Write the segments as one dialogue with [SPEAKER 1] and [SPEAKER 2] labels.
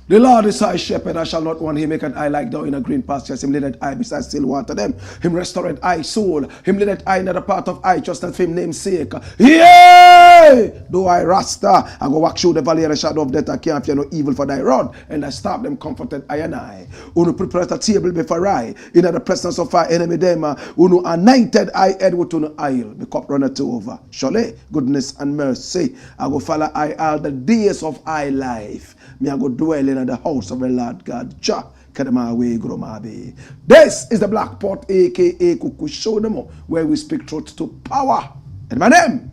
[SPEAKER 1] The Lord is thy shepherd, I shall not want. He maketh I like down in a green pastures. Him leadeth I beside still water them. Him restored I soul. Him leadeth I in the path of I, just not for him name's sake. Yea! Though I rasta, I go walk through the valley of the shadow of death. I can't fear no evil, for thy rod and thy staff them comforted I and I. Who prepare a table before I, in the presence of our enemy them. Who anointed I head with no oil. The cup runneth over. Surely goodness and mercy I go follow I all the days of I life. Me I go dwell in the house of the Lord God. Jah Kadamawe Gromabe. This is the Black Pot, aka Kukushodemo, where we speak truth to power. And my name,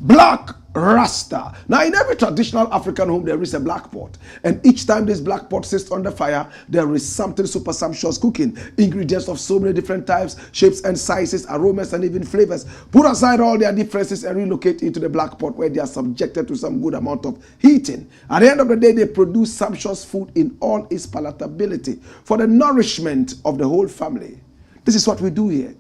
[SPEAKER 1] Black Rasta. Now, in every traditional African home, there is a black pot. And each time this black pot sits on the fire, there is something super sumptuous cooking. Ingredients of so many different types, shapes and sizes, aromas and even flavors. Put aside all their differences and relocate into the black pot where they are subjected to some good amount of heating. At the end of the day, they produce sumptuous food in all its palatability for the nourishment of the whole family. This is what we do here.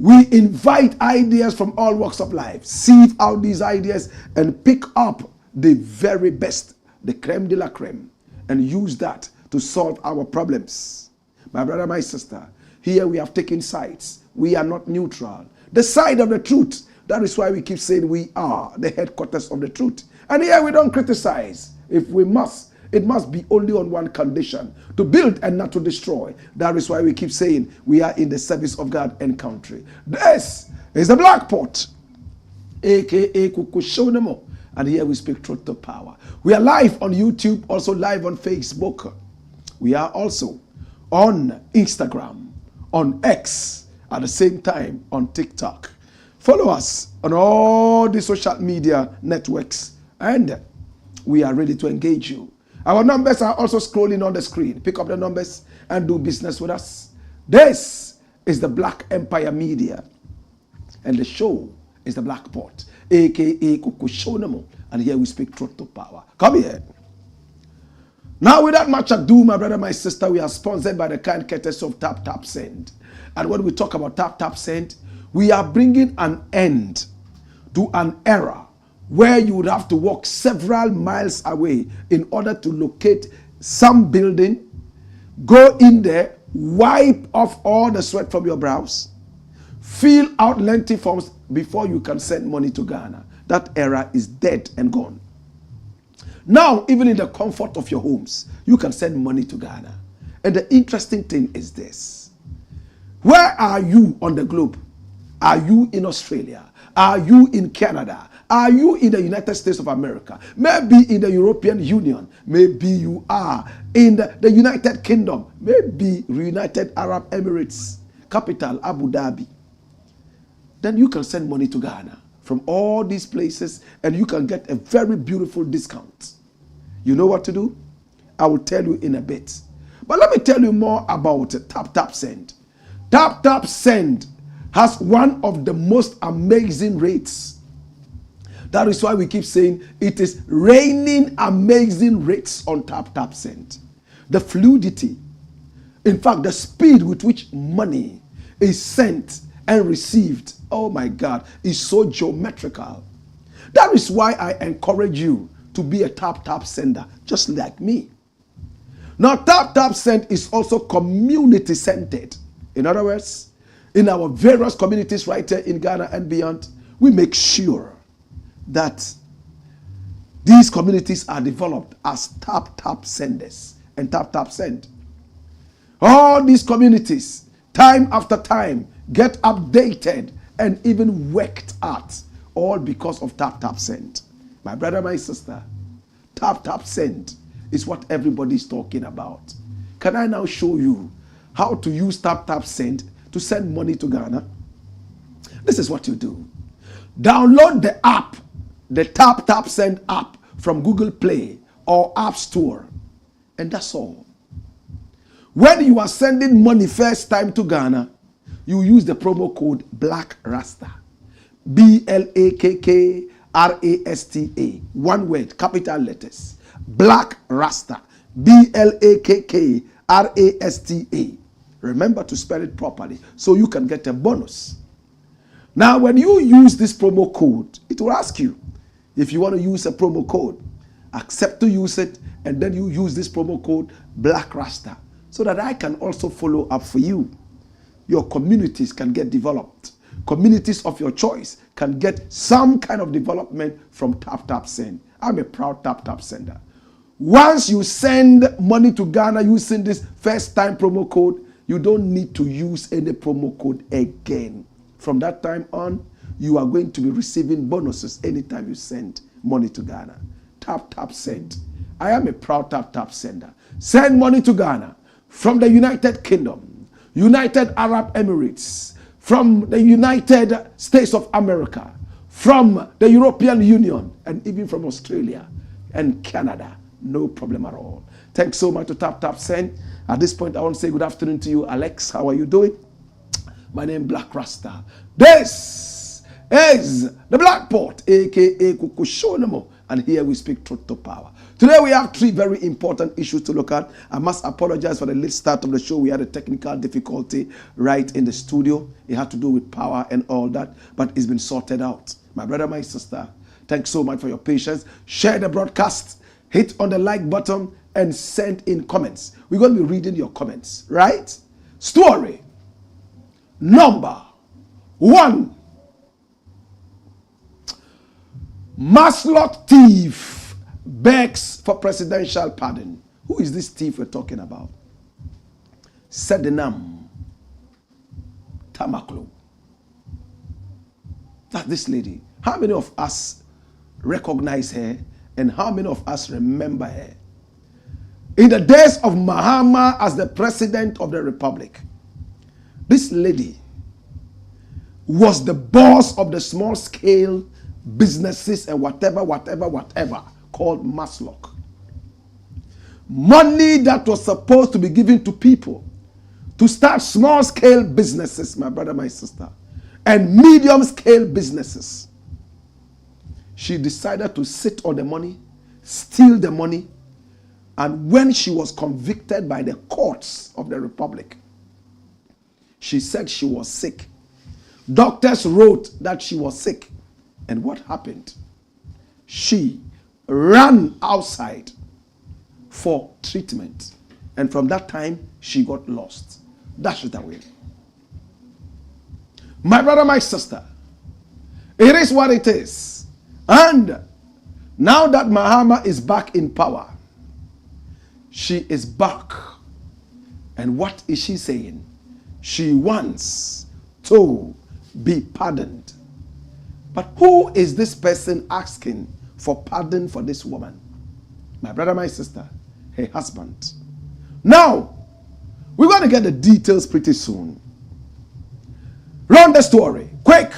[SPEAKER 1] We invite ideas from all walks of life, sieve out these ideas and pick up the very best, the creme de la creme, and use that to solve our problems. My brother, my sister, here we have taken sides. We are not neutral. The side of the truth. That is why we keep saying we are the headquarters of the truth. And here we don't criticize. If we must, it must be only on one condition, to build and not to destroy. That is why we keep saying we are in the service of God and country. This is the Black Pot, aka Kukushonemo, and here we speak truth to power. We are live on YouTube, also live on Facebook. We are also on Instagram, on X, at the same time on TikTok. Follow us on all the social media networks, and we are ready to engage you. Our numbers are also scrolling on the screen. Pick up the numbers and do business with us. This is the Black Empire Media. And the show is the Black Pot, aka Kukushonemo. And here we speak truth to power. Come here. Now, without much ado, my brother, my sister, we are sponsored by the kind courtesy of Tap Tap Send. And when we talk about Tap Tap Send, we are bringing an end to an era where you would have to walk several miles away in order to locate some building, go in there, wipe off all the sweat from your brows, fill out lengthy forms before you can send money to Ghana. That era is dead and gone. Now, even in the comfort of your homes, you can send money to Ghana. And the interesting thing is this. Where are you on the globe? Are you in Australia? Are you in Canada? Are you in the United States of America? Maybe in the European Union. Maybe you are in the United Kingdom. Maybe United Arab Emirates, capital Abu Dhabi. Then you can send money to Ghana from all these places and you can get a very beautiful discount. You know what to do? I will tell you in a bit. But let me tell you more about Tap Tap Send. Tap Tap Send has one of the most amazing rates. That is why we keep saying it is raining amazing rates on Tap Tap Send. The fluidity, in fact, the speed with which money is sent and received, oh my God, is so geometrical. That is why I encourage you to be a Tap Tap Sender, just like me. Now, Tap Tap Send is also community centered. In other words, in our various communities right here in Ghana and beyond, we make sure that these communities are developed as Tap Tap Senders and Tap Tap Send. All these communities time after time, get updated, and even worked at, all because of tap, tap, send. My brother, my sister, tap, tap, send is what everybody's talking about. Can I now show you how to use tap, tap, send to send money to Ghana? This is what you do. Download the app, the tap, tap, send app from Google Play or App Store. And that's all. When you are sending money first time to Ghana, you use the promo code Blakk RASTA. BLAKKRASTA. One word, capital letters. Blakk RASTA. BLAKKRASTA. Remember to spell it properly so you can get a bonus. Now, when you use this promo code, it will ask you if you want to use a promo code. Accept to use it, and then you use this promo code Blakk RASTA so that I can also follow up for you. Your communities can get developed. Communities of your choice can get some kind of development from Tap Tap Send. I'm a proud Tap Tap sender. Once you send money to Ghana using this first time promo code, you don't need to use any promo code again. From that time on, you are going to be receiving bonuses anytime you send money to Ghana. Tap Tap Send. I am a proud Tap Tap sender. Send money to Ghana from the United Kingdom, United Arab Emirates, from the United States of America, from the European Union, and even from Australia and Canada. No problem at all. Thanks so much to Tap Tap Send. At this point, I want to say good afternoon to you, Alex. How are you doing? My name is Blakk RASTA. This is the Black Port, aka Kukushonamo, and here we speak truth to power. Today we have three very important issues to look at. I must apologize for the late start of the show. We had a technical difficulty right in the studio. It had to do with power and all that, but it's been sorted out. My brother, my sister, thanks so much for your patience. Share the broadcast, hit on the like button, and send in comments. We're going to be reading your comments, right? Story number 1. Masloc thief begs for presidential pardon. Who is this thief we're talking about? Sedinam Tamaklo. That's this lady. How many of us recognize her and how many of us remember her? In the days of Mahama as the president of the republic, this lady was the boss of the small scale businesses and whatever called Masloc. Money that was supposed to be given to people to start small scale businesses, my brother, my sister, and medium scale businesses. She decided to sit on the money, steal the money, and when she was convicted by the courts of the republic, she said she was sick. Doctors wrote that she was sick. And what happened? She ran outside for treatment. And from that time, she got lost. Dashed it away. My brother, my sister, it is what it is. And now that Mahama is back in power, she is back. And what is she saying? She wants to be pardoned. But who is this person asking for pardon for this woman? My brother, my sister, her husband. Now, we're going to get the details pretty soon. Run the story, quick.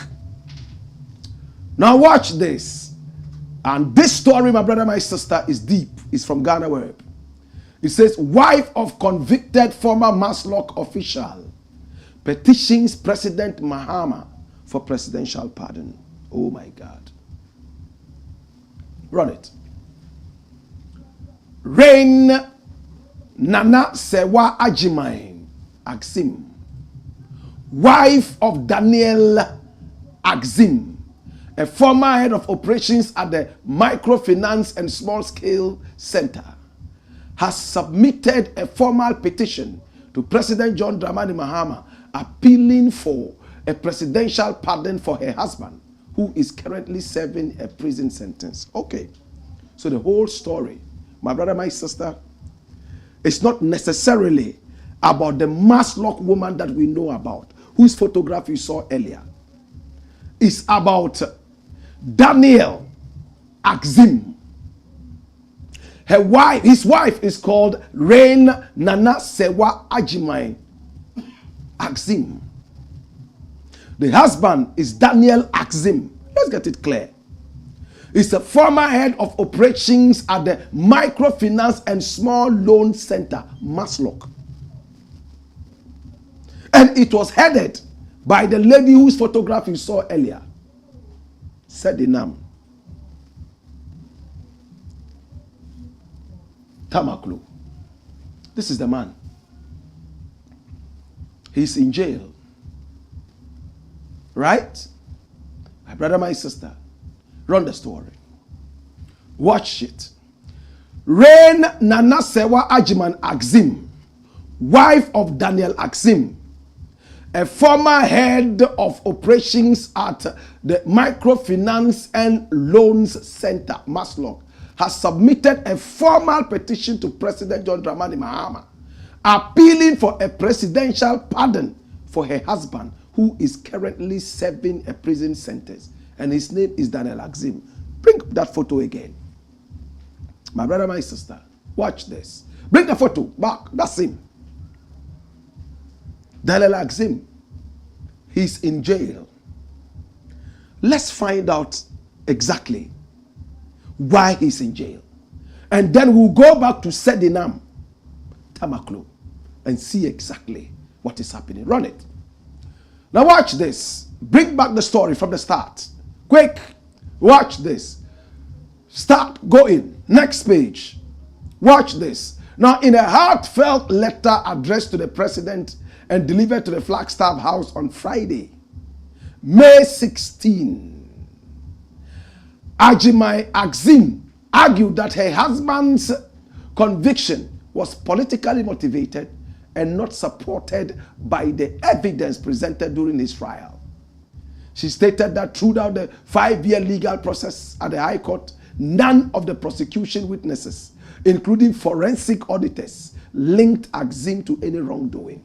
[SPEAKER 1] Now watch this. And this story, my brother, my sister, is deep. It's from Ghana Web. It says, wife of convicted former Masloc official petitions President Mahama for presidential pardon. Oh my God. Run it. Rain Nana Sewa Ajimain Axim, wife of Daniel Axim, a former head of operations at the Microfinance and Small Scale Center, has submitted a formal petition to President John Dramani Mahama appealing for a presidential pardon for her husband, who is currently serving a prison sentence. Okay, so the whole story, my brother, my sister, is not necessarily about the Masloc woman that we know about, whose photograph you saw earlier. It's about Daniel Axim. His wife is called Rain Nana Sewa Ajimai Axim. The husband is Daniel Axim. Let's get it clear. He's a former head of operations at the Microfinance and Small Loan Center, Masloc. And it was headed by the lady whose photograph you saw earlier, Sedinam Tamaklu. This is the man. He's in jail. Right? My brother, my sister, run the story. Watch it. Rain Nana Sewa Ajiman Axim, wife of Daniel Axim, a former head of operations at the Microfinance and Loans Center, Masloc, has submitted a formal petition to President John Dramani Mahama, appealing for a presidential pardon for her husband, who is currently serving a prison sentence. And his name is Daniel Axim. Bring that photo again. My brother, my sister, watch this. Bring the photo back. That's him. Daniel Axim. He's in jail. Let's find out exactly why he's in jail. And then we'll go back to Sedinam Tamaklo and see exactly what is happening. Run it. Now watch this. Bring back the story from the start. Quick. Watch this. Start going. Next page. Watch this. Now, in a heartfelt letter addressed to the president and delivered to the Flagstaff House on Friday, May 16, Ajimai Axim argued that her husband's conviction was politically motivated and not supported by the evidence presented during his trial. She stated that throughout the 5-year legal process at the High Court, none of the prosecution witnesses, including forensic auditors, linked Axim to any wrongdoing.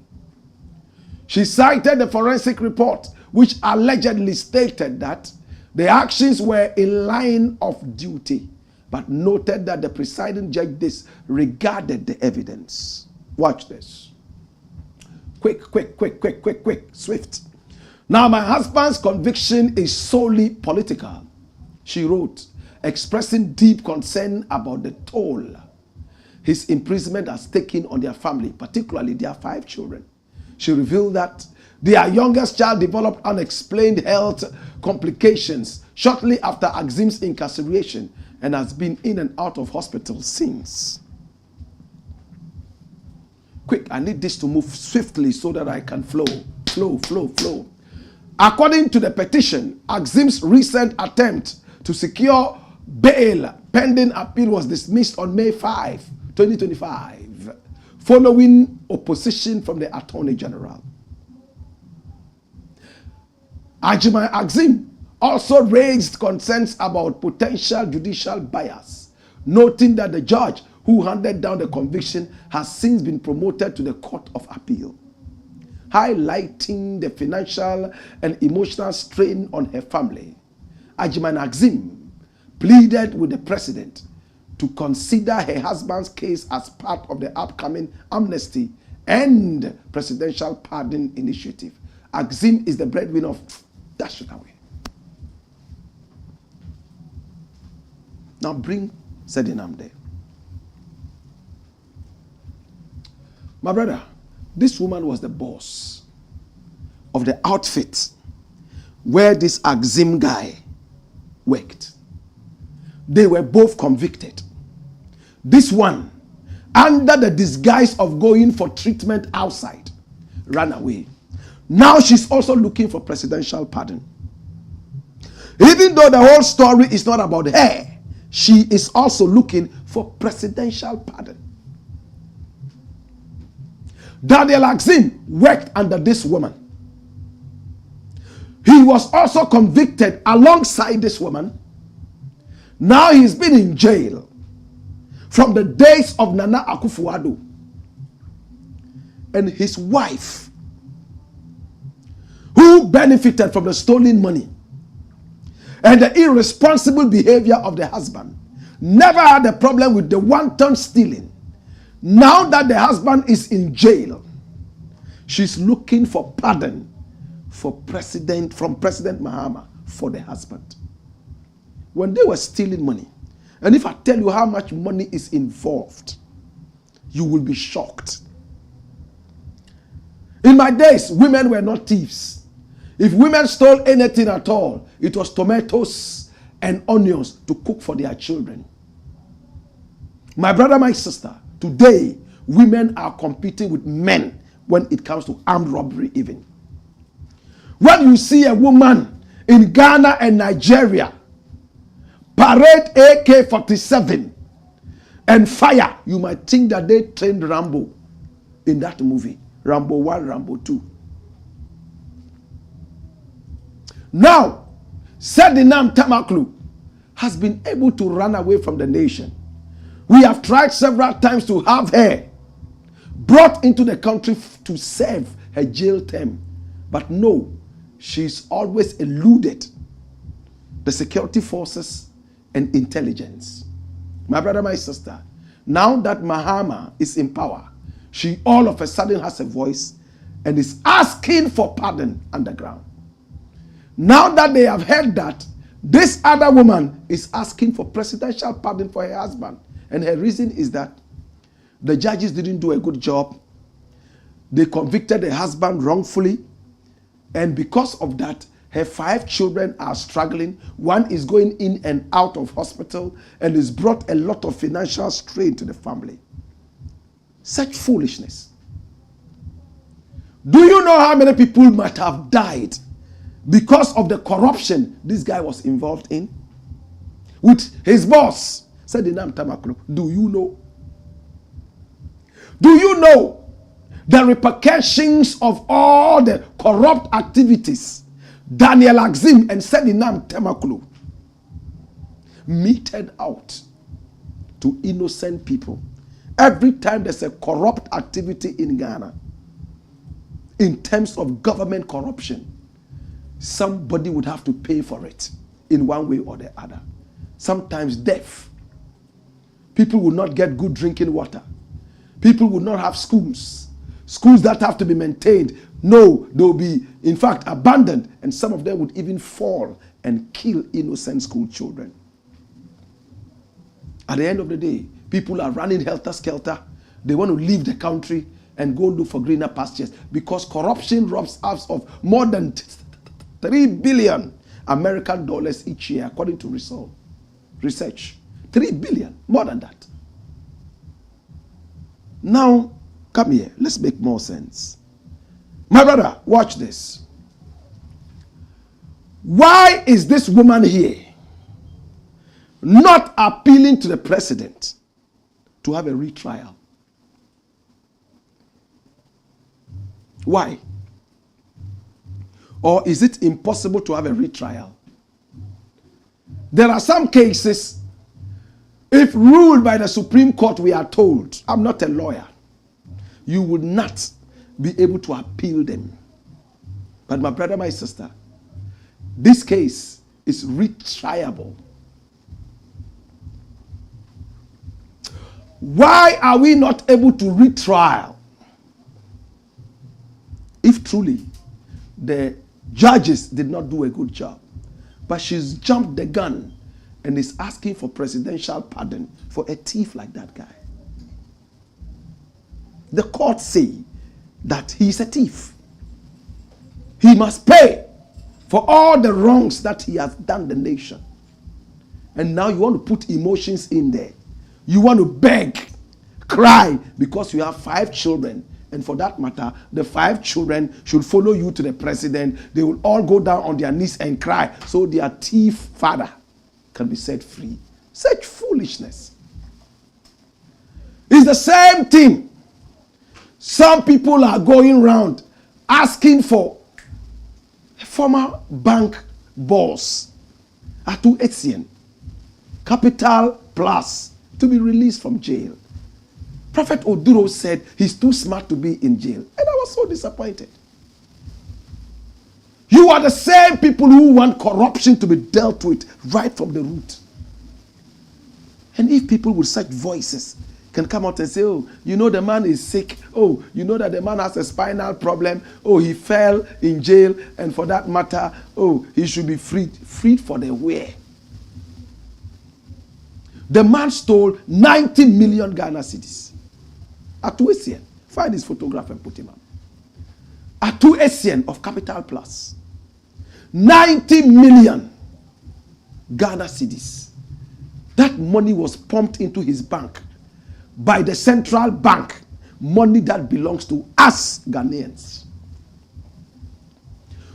[SPEAKER 1] She cited the forensic report, which allegedly stated that the actions were in line of duty, but noted that the presiding judge disregarded the evidence. Watch this. Quick, swift. Now, my husband's conviction is solely political, she wrote, expressing deep concern about the toll his imprisonment has taken on their family, particularly their 5 children. She revealed that their youngest child developed unexplained health complications shortly after Axim's incarceration and has been in and out of hospital since. Quick, I need this to move swiftly so that I can flow. According to the petition, Axim's recent attempt to secure bail pending appeal was dismissed on May 5, 2025, following opposition from the Attorney General. Ajimai Axim also raised concerns about potential judicial bias, noting that the judge who handed down the conviction has since been promoted to the Court of Appeal, highlighting the financial and emotional strain on her family. Ajimai Axim pleaded with the president to consider her husband's case as part of the upcoming amnesty and presidential pardon initiative. Axim is the breadwinner of Dash It Away. Now bring Sedinam there. My brother, this woman was the boss of the outfit where this Axim guy worked. They were both convicted. This one, under the disguise of going for treatment outside, ran away. Now she's also looking for presidential pardon. Even though the whole story is not about her, she is also looking for presidential pardon. Daniel Axim worked under this woman. He was also convicted alongside this woman. Now he's been in jail from the days of Nana Akufo-Addo. and his wife, who benefited from the stolen money and the irresponsible behavior of the husband, never had a problem with the wanton stealing. Now that the husband is in jail, she's looking for pardon from President Mahama for the husband. When they were stealing money, and if I tell you how much money is involved, you will be shocked. In my days, women were not thieves. If women stole anything at all, it was tomatoes and onions to cook for their children. My brother, my sister, today, women are competing with men when it comes to armed robbery even. When you see a woman in Ghana and Nigeria parade AK-47 and fire, you might think that they trained Rambo in that movie. Rambo 1, Rambo 2. Now, Sedinam Tamaklu has been able to run away from the nation. We have tried several times to have her brought into the country to serve her jail term. But no, she's always eluded the security forces and intelligence. My brother, my sister, now that Mahama is in power, she all of a sudden has a voice and is asking for pardon underground. Now that they have heard that, this other woman is asking for presidential pardon for her husband. And her reason is that the judges didn't do a good job. They convicted the husband wrongfully. And because of that, her 5 children are struggling. One is going in and out of hospital and has brought a lot of financial strain to the family. Such foolishness. Do you know how many people might have died because of the corruption this guy was involved in? With his boss, Sedinam Tamaklu. Do you know? Do you know the repercussions of all the corrupt activities Daniel Axim and Sedinam Tamaklu meted out to innocent people? Every time there's a corrupt activity in Ghana, in terms of government corruption, somebody would have to pay for it in one way or the other. Sometimes death. People will not get good drinking water. People will not have schools. Schools that have to be maintained. No, they will be, in fact, abandoned. And some of them would even fall and kill innocent school children. At the end of the day, people are running helter-skelter. They want to leave the country and go look for greener pastures because corruption robs us of more than 3 billion American dollars each year, according to research. 3 billion, more than that. Now, come here, let's make more sense. My brother, watch this. Why is this woman here not appealing to the president to have a retrial? Why? Or is it impossible to have a retrial? There are some cases, if ruled by the Supreme Court, we are told, I'm not a lawyer, you would not be able to appeal them. But my brother, my sister, this case is retriable. Why are we not able to retrial? If truly the judges did not do a good job, but she's jumped the gun and is asking for presidential pardon for a thief like that guy. The court say that he's a thief. He must pay for all the wrongs that he has done the nation. And now you want to put emotions in there. You want to beg, cry, because you have 5 children. And for that matter, the 5 children should follow you to the president. They will all go down on their knees and cry so their thief father can be set free. Such foolishness. It's the same thing. Some people are going around asking for a former bank boss, Atu Etienne, Capital Plus, to be released from jail Prophet Oduro said he's too smart to be in jail. And I was so disappointed. You are the same people who want corruption to be dealt with right from the root. And if people with such voices can come out and say, oh, you know the man is sick. Oh, you know that the man has a spinal problem. Oh, he fell in jail. And for that matter, oh, he should be freed. Freed for the where? The man stole 90 million Ghana cedis. Atuesian. Find his photograph and put him up. Atuesian of Capital Plus. 90 million Ghana cedis. That money was pumped into his bank by the central bank. Money that belongs to us Ghanaians.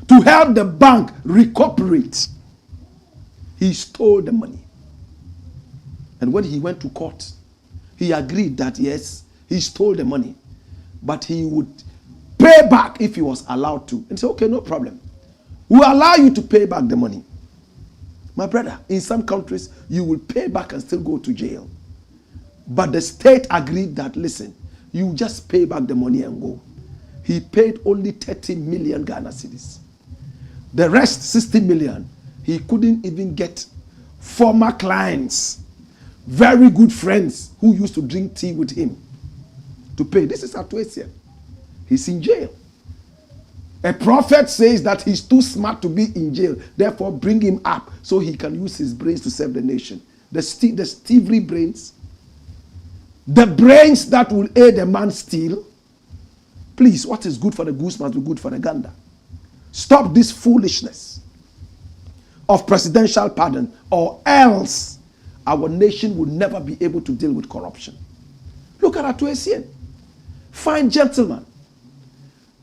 [SPEAKER 1] To help the bank recuperate, he stole the money. And when he went to court, he agreed that yes, he stole the money, but he would pay back if he was allowed to. And say, okay, no problem. We'll allow you to pay back the money. My brother, in some countries, you will pay back and still go to jail. But the state agreed that, listen, you just pay back the money and go. He paid only 30 million Ghana cedis. The rest, 60 million, he couldn't even get former clients, very good friends who used to drink tea with him to pay. This is Atuesian. He's in jail. A prophet says that he's too smart to be in jail. Therefore, bring him up so he can use his brains to serve the nation. The thievery brains, the brains that will aid a man steal. Please, what is good for the goose must be good for the gander. Stop this foolishness of presidential pardon, or else our nation will never be able to deal with corruption. Look at Atuesian. Fine gentleman.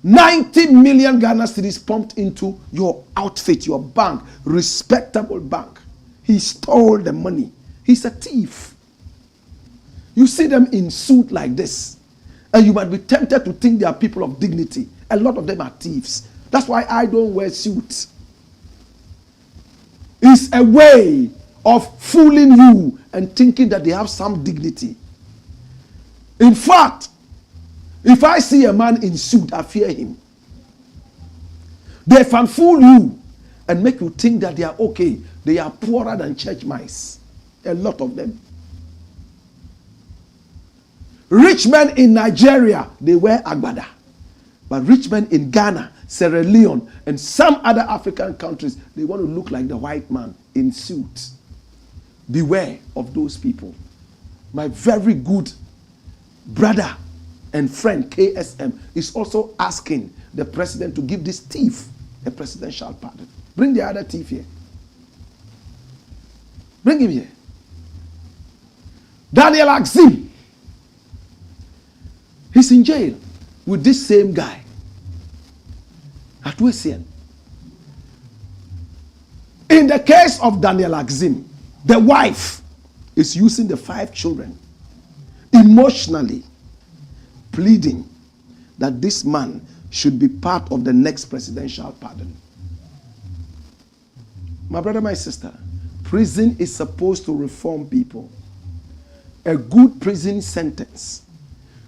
[SPEAKER 1] 90 million Ghana cedis pumped into your outfit, your bank, respectable bank. He stole the money. He's a thief. You see them in suit like this, and you might be tempted to think they are people of dignity. A lot of them are thieves. That's why I don't wear suits. It's a way of fooling you and thinking that they have some dignity. In fact, if I see a man in suit, I fear him. They can fool you and make you think that they are okay. They are poorer than church mice. A lot of them. Rich men in Nigeria, they wear agbada. But rich men in Ghana, Sierra Leone, and some other African countries, they want to look like the white man in suit. Beware of those people. My very good brother and friend KSM is also asking the president to give this thief a presidential pardon. Bring the other thief here. Bring him here. Daniel Axim. He's in jail with this same guy. Atuesian. In the case of Daniel Axim, the wife is using the 5 children emotionally, pleading that this man should be part of the next presidential pardon. My brother, my sister, prison is supposed to reform people. A good prison sentence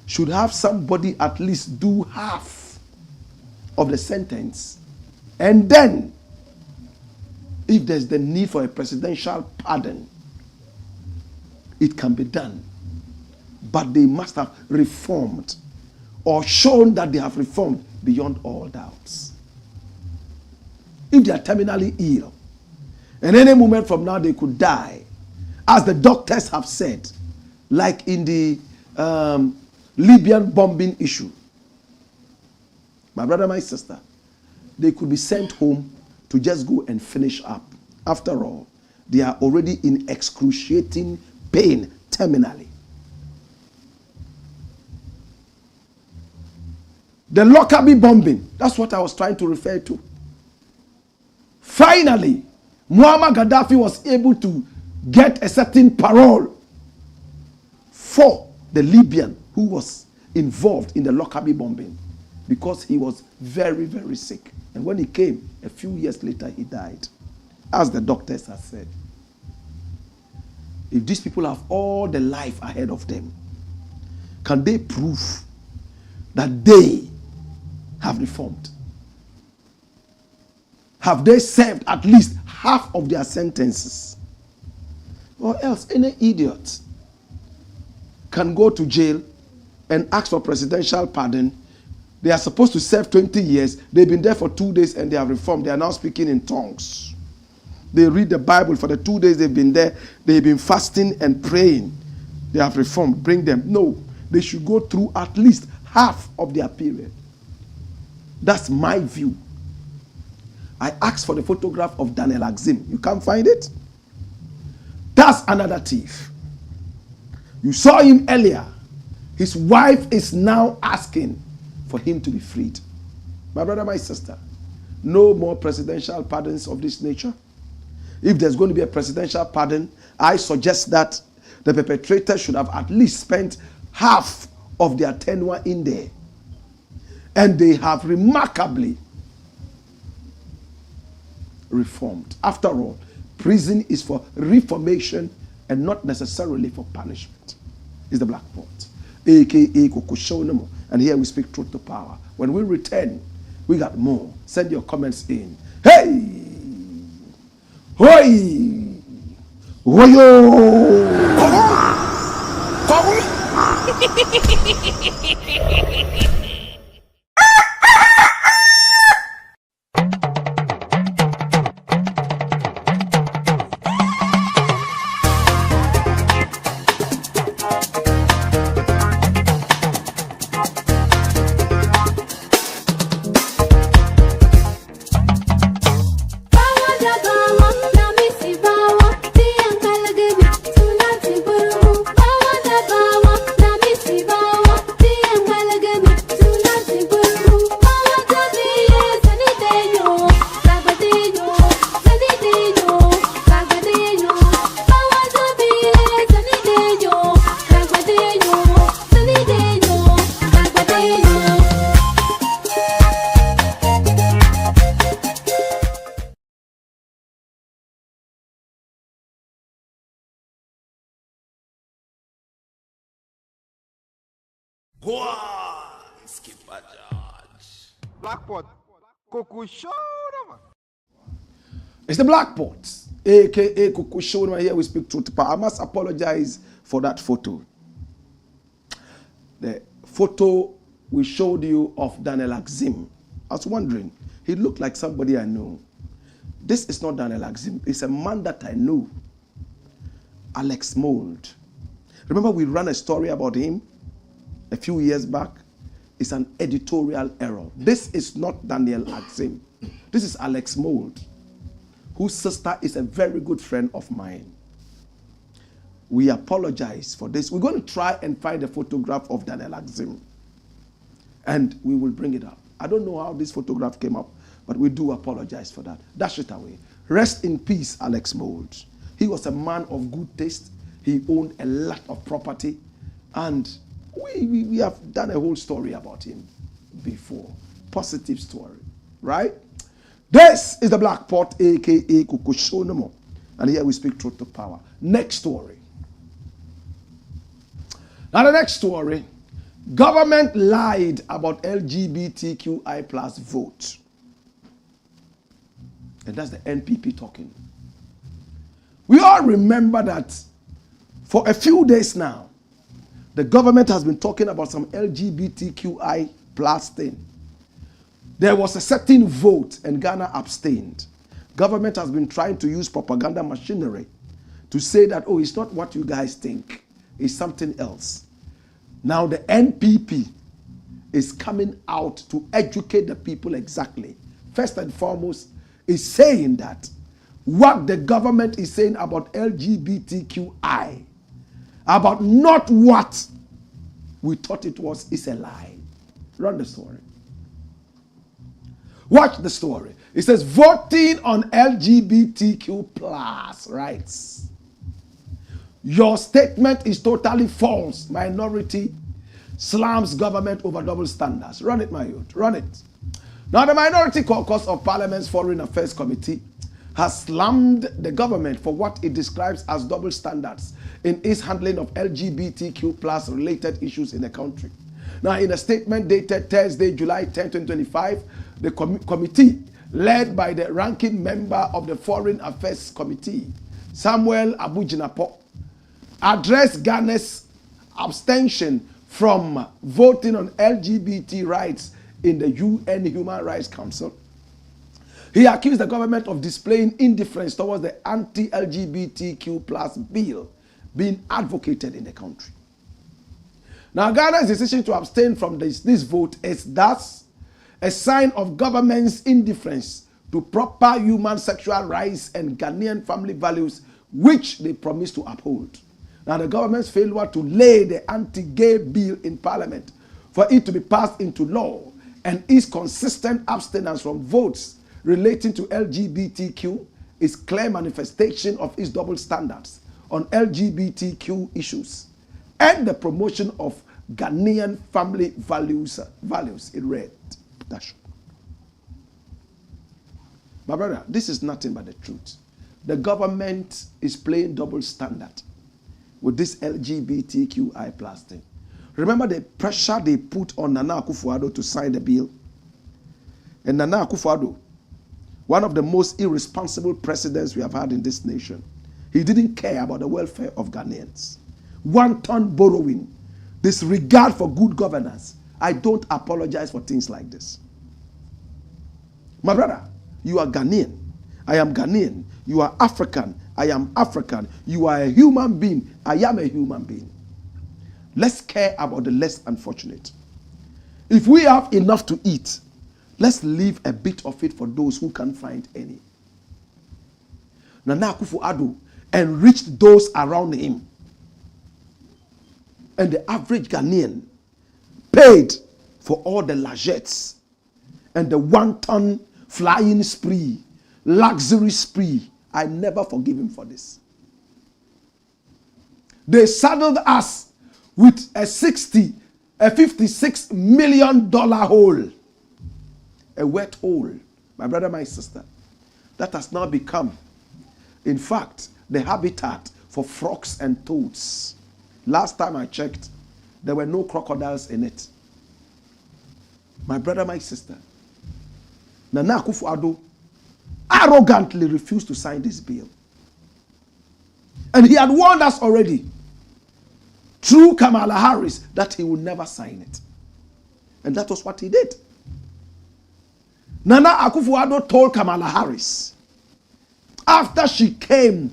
[SPEAKER 1] should have somebody at least do half of the sentence, and then if there's the need for a presidential pardon, it can be done. But they must have reformed or shown that they have reformed beyond all doubts. If they are terminally ill, and any moment from now they could die, as the doctors have said, like in the Liberian bombing issue. My brother, my sister, they could be sent home to just go and finish up. After all, they are already in excruciating pain terminally. The Lockerbie bombing, that's what I was trying to refer to. Finally, Muammar Gaddafi was able to get a certain parole for the Libyan who was involved in the Lockerbie bombing, because he was very, very sick. And when he came, a few years later, he died, as the doctors have said. If these people have all the life ahead of them, can they prove that they have reformed? Have they served at least half of their sentences? Or else any idiot can go to jail and ask for presidential pardon. They are supposed to serve 20 years. They've been there for 2 days and they have reformed. They are now speaking in tongues. They read the Bible for the 2 days they've been there. They've been fasting and praying. They have reformed. Bring them. No, they should go through at least half of their period. That's my view. I asked for the photograph of Daniel Axim. You can't find it? That's another thief. You saw him earlier. His wife is now asking for him to be freed. My brother, my sister, no more presidential pardons of this nature. If there's going to be a presidential pardon, I suggest that the perpetrator should have at least spent half of their tenure in there. And they have remarkably reformed. After all, prison is for reformation and not necessarily for punishment. It's the Blakk Pot, aka Kukushonemo. And here we speak truth to power. When we return, we got more. Send your comments in. Hey! Hoi! Hoyo!
[SPEAKER 2] Blakk Pot.
[SPEAKER 1] It's the Blakk Pot, aka Kukushonema. Here we speak truth. I must apologize for that photo. The photo we showed you of Daniel Axim. I was wondering, he looked like somebody I know. This is not Daniel Axim. It's a man that I know. Alex Mould. Remember we ran a story about him a few years back? It's an editorial error. This is not Daniel Axim. This is Alex Mould, whose sister is a very good friend of mine. We apologize for this. We're going to try and find a photograph of Daniel Axim, and we will bring it up. I don't know how this photograph came up, but we do apologize for that. Dash it away. Rest in peace, Alex Mould. He was a man of good taste. He owned a lot of property, and we have done a whole story about him before. Positive story, right? This is the Blakk Pot, aka Kukushonemo. And here we speak truth to power. Next story. Now the next story. Government lied about LGBTQI plus vote. And that's the NPP talking. We all remember that for a few days now, the government has been talking about some LGBTQI plus thing. There was a certain vote and Ghana abstained. Government has been trying to use propaganda machinery to say that, oh, it's not what you guys think. It's something else. Now the NPP is coming out to educate the people exactly. First and foremost, is saying that what the government is saying about LGBTQI, about not what we thought it was, is a lie. Run the story. Watch the story. It says voting on LGBTQ plus rights. Your statement is totally false. Minority slams government over double standards. Run it, my youth. Run it. Now, the Minority Caucus of Parliament's Foreign Affairs Committee has slammed the government for what it describes as double standards in its handling of LGBTQ plus related issues in the country. Now, in a statement dated Thursday, July 10, 2025, the committee, led by the ranking member of the Foreign Affairs Committee, Samuel Abujinapo, addressed Ghana's abstention from voting on LGBT rights in the UN Human Rights Council. He accused the government of displaying indifference towards the anti-LGBTQ plus bill being advocated in the country. Now, Ghana's decision to abstain from this vote is thus a sign of government's indifference to proper human sexual rights and Ghanaian family values, which they promised to uphold. Now, the government's failure to lay the anti-gay bill in parliament for it to be passed into law and its consistent abstinence from votes relating to LGBTQ is clear manifestation of its double standards on LGBTQ issues and the promotion of Ghanaian family values. It read. That's my brother, this is nothing but the truth. The government is playing double standard with this LGBTQI plus thing. Remember the pressure they put on Nana Akufo-Addo to sign the bill? And Nana Akufo-Addo, one of the most irresponsible presidents we have had in this nation, he didn't care about the welfare of Ghanaians. Wanton borrowing, disregard for good governance. I don't apologize for things like this. My brother, you are Ghanaian. I am Ghanaian. You are African. I am African. You are a human being. I am a human being. Let's care about the less unfortunate. If we have enough to eat, let's leave a bit of it for those who can't find any. Nana Akufo-Addo enriched those around him. And the average Ghanaian paid for all the largesse and the wanton flying spree, luxury spree. I never forgive him for this. They saddled us with a $56 million hole. A wet hole, my brother, my sister, that has now become, in fact, the habitat for frogs and toads. Last time I checked, there were no crocodiles in it. My brother, my sister, Nana Akufo-Addo arrogantly refused to sign this bill. And he had warned us already, through Kamala Harris, that he would never sign it. And that was what he did. Nana Akufo-Addo told Kamala Harris, after she came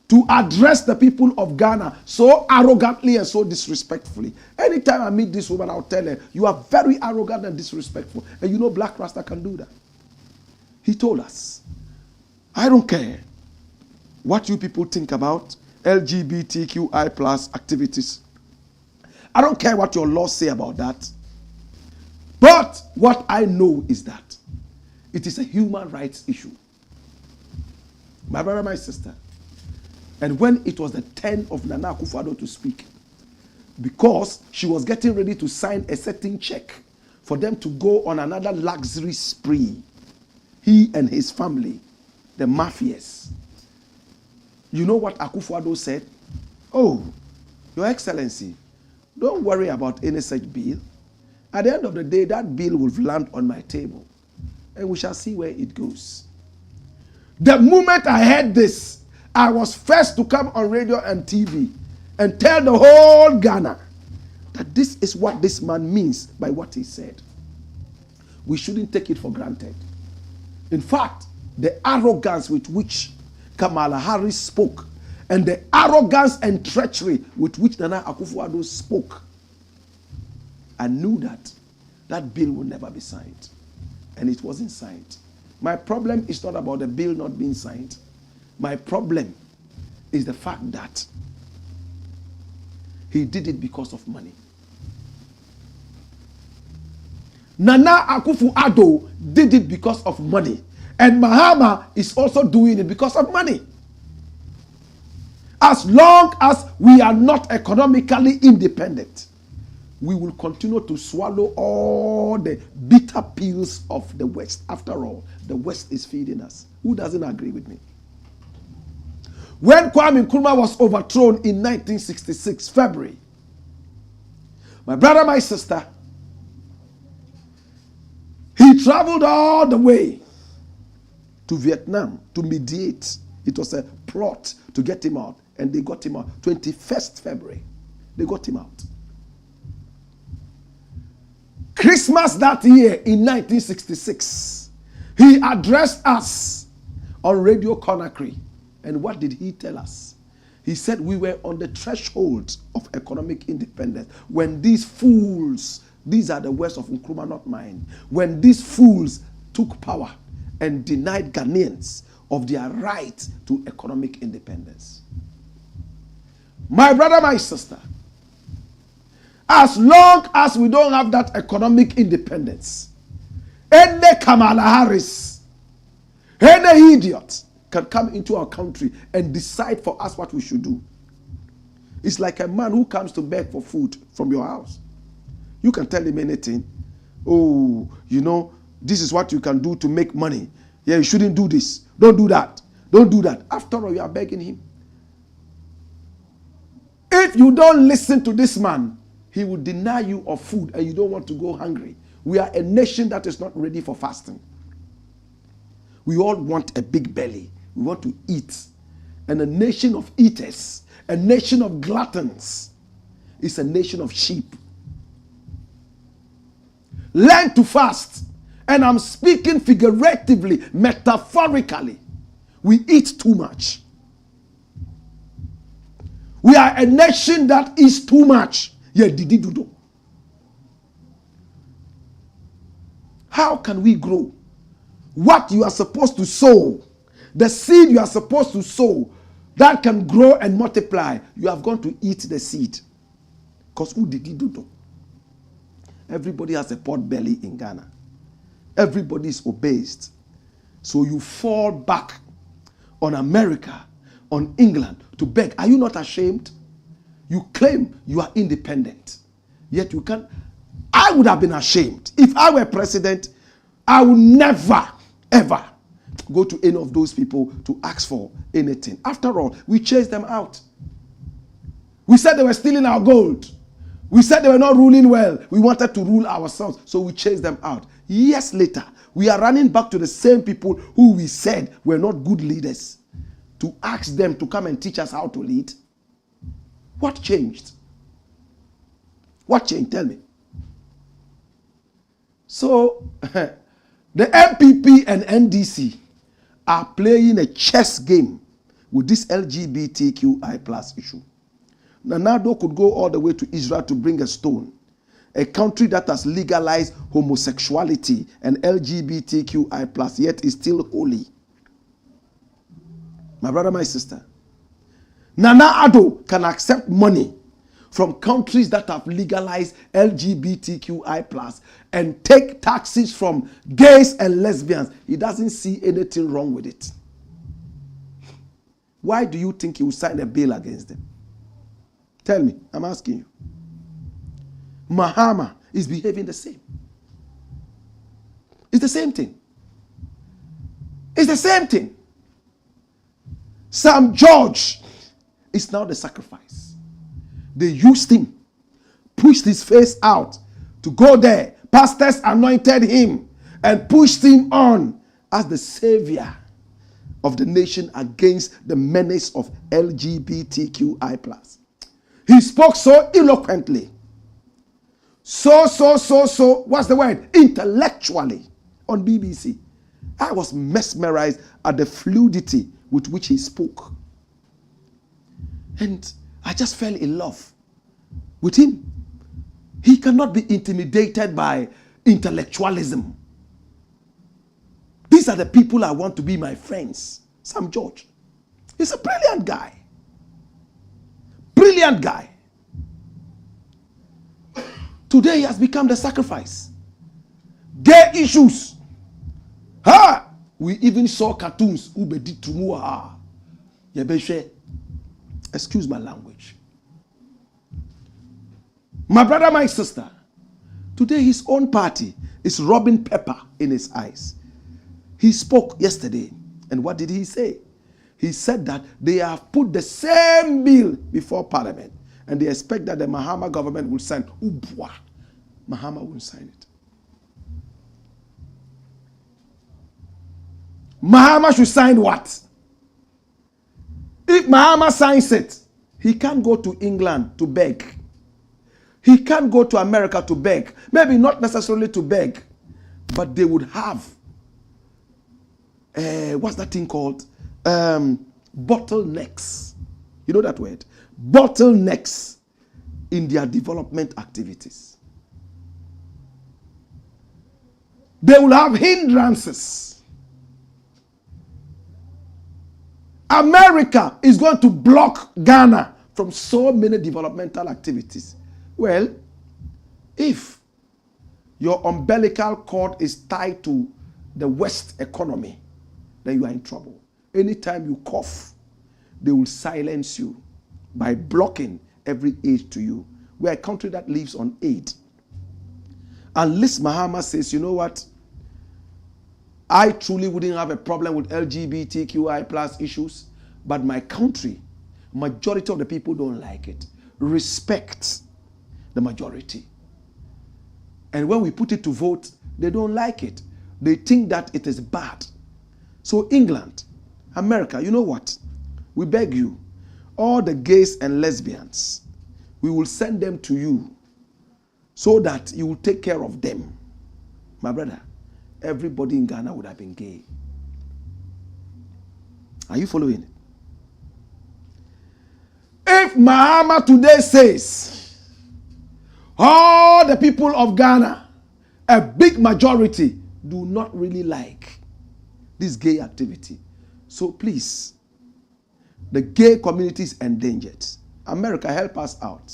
[SPEAKER 1] to address the people of Ghana so arrogantly and so disrespectfully. Anytime I meet this woman, I'll tell her, you are very arrogant and disrespectful. And you know Blakk Rasta can do that. He told us, I don't care what you people think about LGBTQI plus activities. I don't care what your laws say about that. But what I know is that it is a human rights issue. My brother, my sister. And when it was the turn of Nana Akufo-Addo to speak, because she was getting ready to sign a certain check for them to go on another luxury spree, he and his family, the mafias. You know what Akufo-Addo said? Oh, Your Excellency, don't worry about any such bill. At the end of the day, that bill will land on my table, and we shall see where it goes. The moment I heard this, I was first to come on radio and TV and tell the whole Ghana that this is what this man means by what he said. We shouldn't take it for granted. In fact, the arrogance with which Kamala Harris spoke and the arrogance and treachery with which Nana Akufo-Addo spoke, I knew that that bill will never be signed. And it wasn't signed. My problem is not about the bill not being signed. My problem is the fact that he did it because of money. Nana Akufo-Addo did it because of money. And Mahama is also doing it because of money. As long as we are not economically independent, we will continue to swallow all the bitter pills of the West. After all, the West is feeding us. Who doesn't agree with me? When Kwame Nkrumah was overthrown in 1966, February, my brother, my sister, he traveled all the way to Vietnam to mediate. It was a plot to get him out, and they got him out. 21st February, they got him out. Christmas that year in 1966, he addressed us on Radio Conakry. And what did he tell us? He said we were on the threshold of economic independence when these fools, these are the words of Nkrumah, not mine, when these fools took power and denied Ghanaians of their right to economic independence. My brother, my sister, as long as we don't have that economic independence, any Kamala Harris, any idiot can come into our country and decide for us what we should do. It's like a man who comes to beg for food from your house. You can tell him anything. Oh, you know, this is what you can do to make money. Yeah, you shouldn't do this. Don't do that. Don't do that. After all, you are begging him. If you don't listen to this man, he will deny you of food and you don't want to go hungry. We are a nation that is not ready for fasting. We all want a big belly. We want to eat. And a nation of eaters, a nation of gluttons, is a nation of sheep. Learn to fast. And I'm speaking figuratively, metaphorically. We eat too much. We are a nation that eats too much. Yeah, did. How can we grow? What you are supposed to sow, the seed you are supposed to sow, that can grow and multiply, you have gone to eat the seed. Because who did do? Everybody has a pot belly in Ghana. Everybody is obese. So you fall back on America, on England to beg. Are you not ashamed? You claim you are independent. Yet you can't. I would have been ashamed. If I were president, I would never, ever go to any of those people to ask for anything. After all, we chased them out. We said they were stealing our gold. We said they were not ruling well. We wanted to rule ourselves, so we chased them out. Years later, we are running back to the same people who we said were not good leaders to ask them to come and teach us how to lead. What changed? What changed? Tell me. So, the MPP and NDC are playing a chess game with this LGBTQI plus issue. Nanado could go all the way to Israel to bring a stone. A country that has legalized homosexuality and LGBTQI plus, yet is still holy. My brother, my sister. Nana Addo can accept money from countries that have legalized LGBTQI plus and take taxes from gays and lesbians. He doesn't see anything wrong with it. Why do you think he will sign a bill against them? Tell me, I'm asking you. Mahama is behaving the same. It's the same thing. It's the same thing. Sam George is now the sacrifice. They used him, pushed his face out to go there. Pastors anointed him and pushed him on as the savior of the nation against the menace of LGBTQI+. He spoke so eloquently, so, what's the word? Intellectually on BBC. I was mesmerized at the fluidity with which he spoke. And I just fell in love with him. He cannot be intimidated by intellectualism. These are the people I want to be my friends. Sam George. He's a brilliant guy. Brilliant guy. Today he has become the sacrifice. Gay issues. Ha! We even saw cartoons. Excuse my language. My brother, my sister, today his own party is rubbing pepper in his eyes. He spoke yesterday, and what did he say? He said that they have put the same bill before Parliament, and they expect that the Mahama government will sign. Ubwa. Mahama won't sign it. Mahama should sign what? If Mahama signs it, he can't go to England to beg. He can't go to America to beg. Maybe not necessarily to beg, but they would have, what's that thing called? Bottlenecks. You know that word? Bottlenecks in their development activities. They will have hindrances. America is going to block Ghana from so many developmental activities. Well, if your umbilical cord is tied to the West economy, then you are in trouble. Anytime you cough, they will silence you by blocking every aid to you. We are a country that lives on aid. And Liz Mahama says, you know what? I truly wouldn't have a problem with LGBTQI plus issues, but my country, majority of the people don't like it. Respect the majority. And when we put it to vote, they don't like it. They think that it is bad. So England, America, you know what? We beg you, all the gays and lesbians, we will send them to you so that you will take care of them. My brother, everybody in Ghana would have been gay. Are you following? If Mahama today says, all the people of Ghana, a big majority, do not really like this gay activity. So please, the gay community is endangered. America, help us out.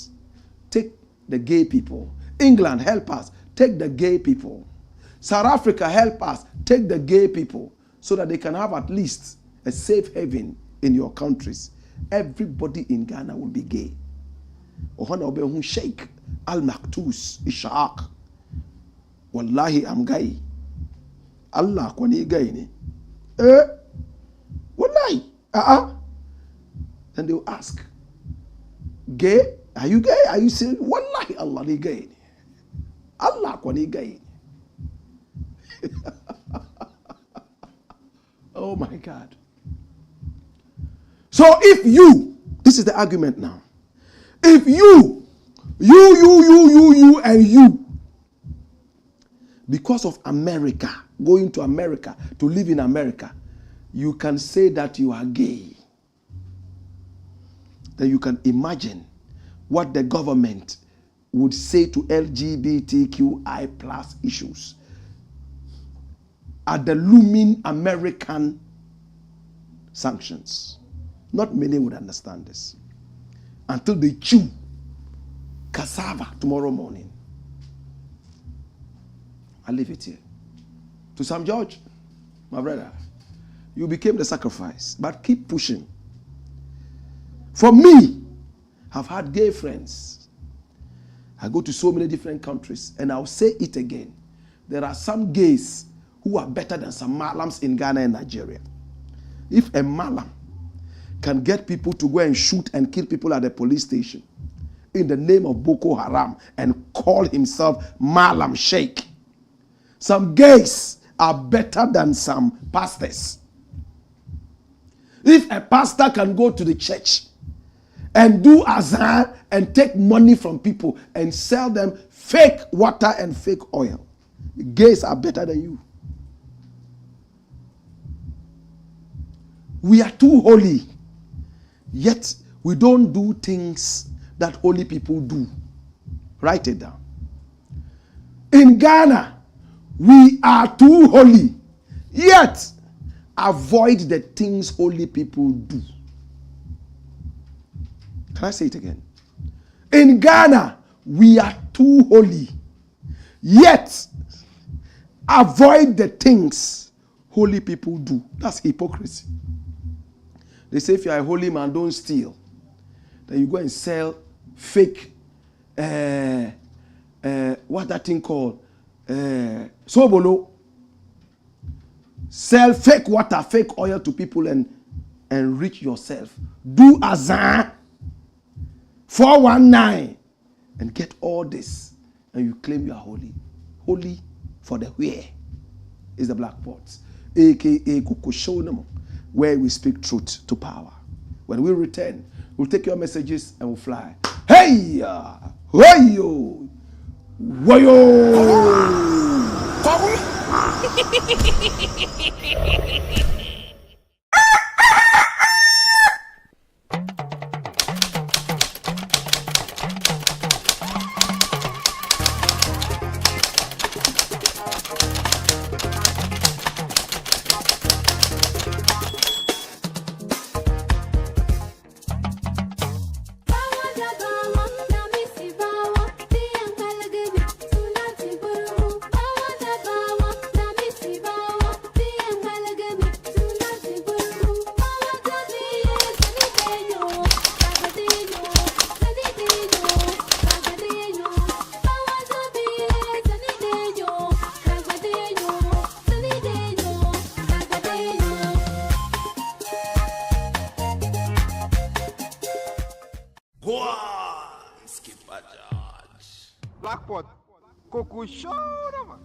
[SPEAKER 1] Take the gay people. England, help us. Take the gay people. South Africa, help us. Take the gay people so that they can have at least a safe haven in your countries. Everybody in Ghana will be gay. Ohana obe Sheikh Al-Maktus Ishaq. Wallahi, I'm gay. Allah kwani gay ni. Wallahi. Then they will ask, gay? Are you gay? Are you serious? Wallahi, Allah ni gay. Allah kwani gay. Oh my God. So if you, this is the argument now. If you, and you, because of America, going to America, to live in America, you can say that you are gay. Then you can imagine what the government would say to LGBTQI plus issues at the looming American sanctions. Not many would understand this until they chew cassava tomorrow morning. I'll leave it here. To Sam George, my brother, you became the sacrifice, but keep pushing. For me, I've had gay friends. I go to so many different countries, and I'll say it again. There are some gays who are better than some Malams in Ghana and Nigeria. If a Malam can get people to go and shoot and kill people at the police station in the name of Boko Haram and call himself Malam Sheikh, some gays are better than some pastors. If a pastor can go to the church and do azan and take money from people and sell them fake water and fake oil, gays are better than you. We are too holy, yet we don't do things that holy people do. Write it down. In Ghana, we are too holy, yet avoid the things holy people do. Can I say it again? In Ghana, we are too holy, yet avoid the things holy people do. That's hypocrisy. They say if you are a holy man, don't steal. Then you go and sell fake what that thing called? Sobolo. Sell fake water, fake oil to people and enrich yourself. Do azan 419 and get all this, and you claim you are holy. Holy for the where is the black pot, aka Kukushonamo, where we speak truth to power. When we return, we'll take your messages and we'll fly. Hey, wayo, wayo.
[SPEAKER 2] Blakk. Kukushona.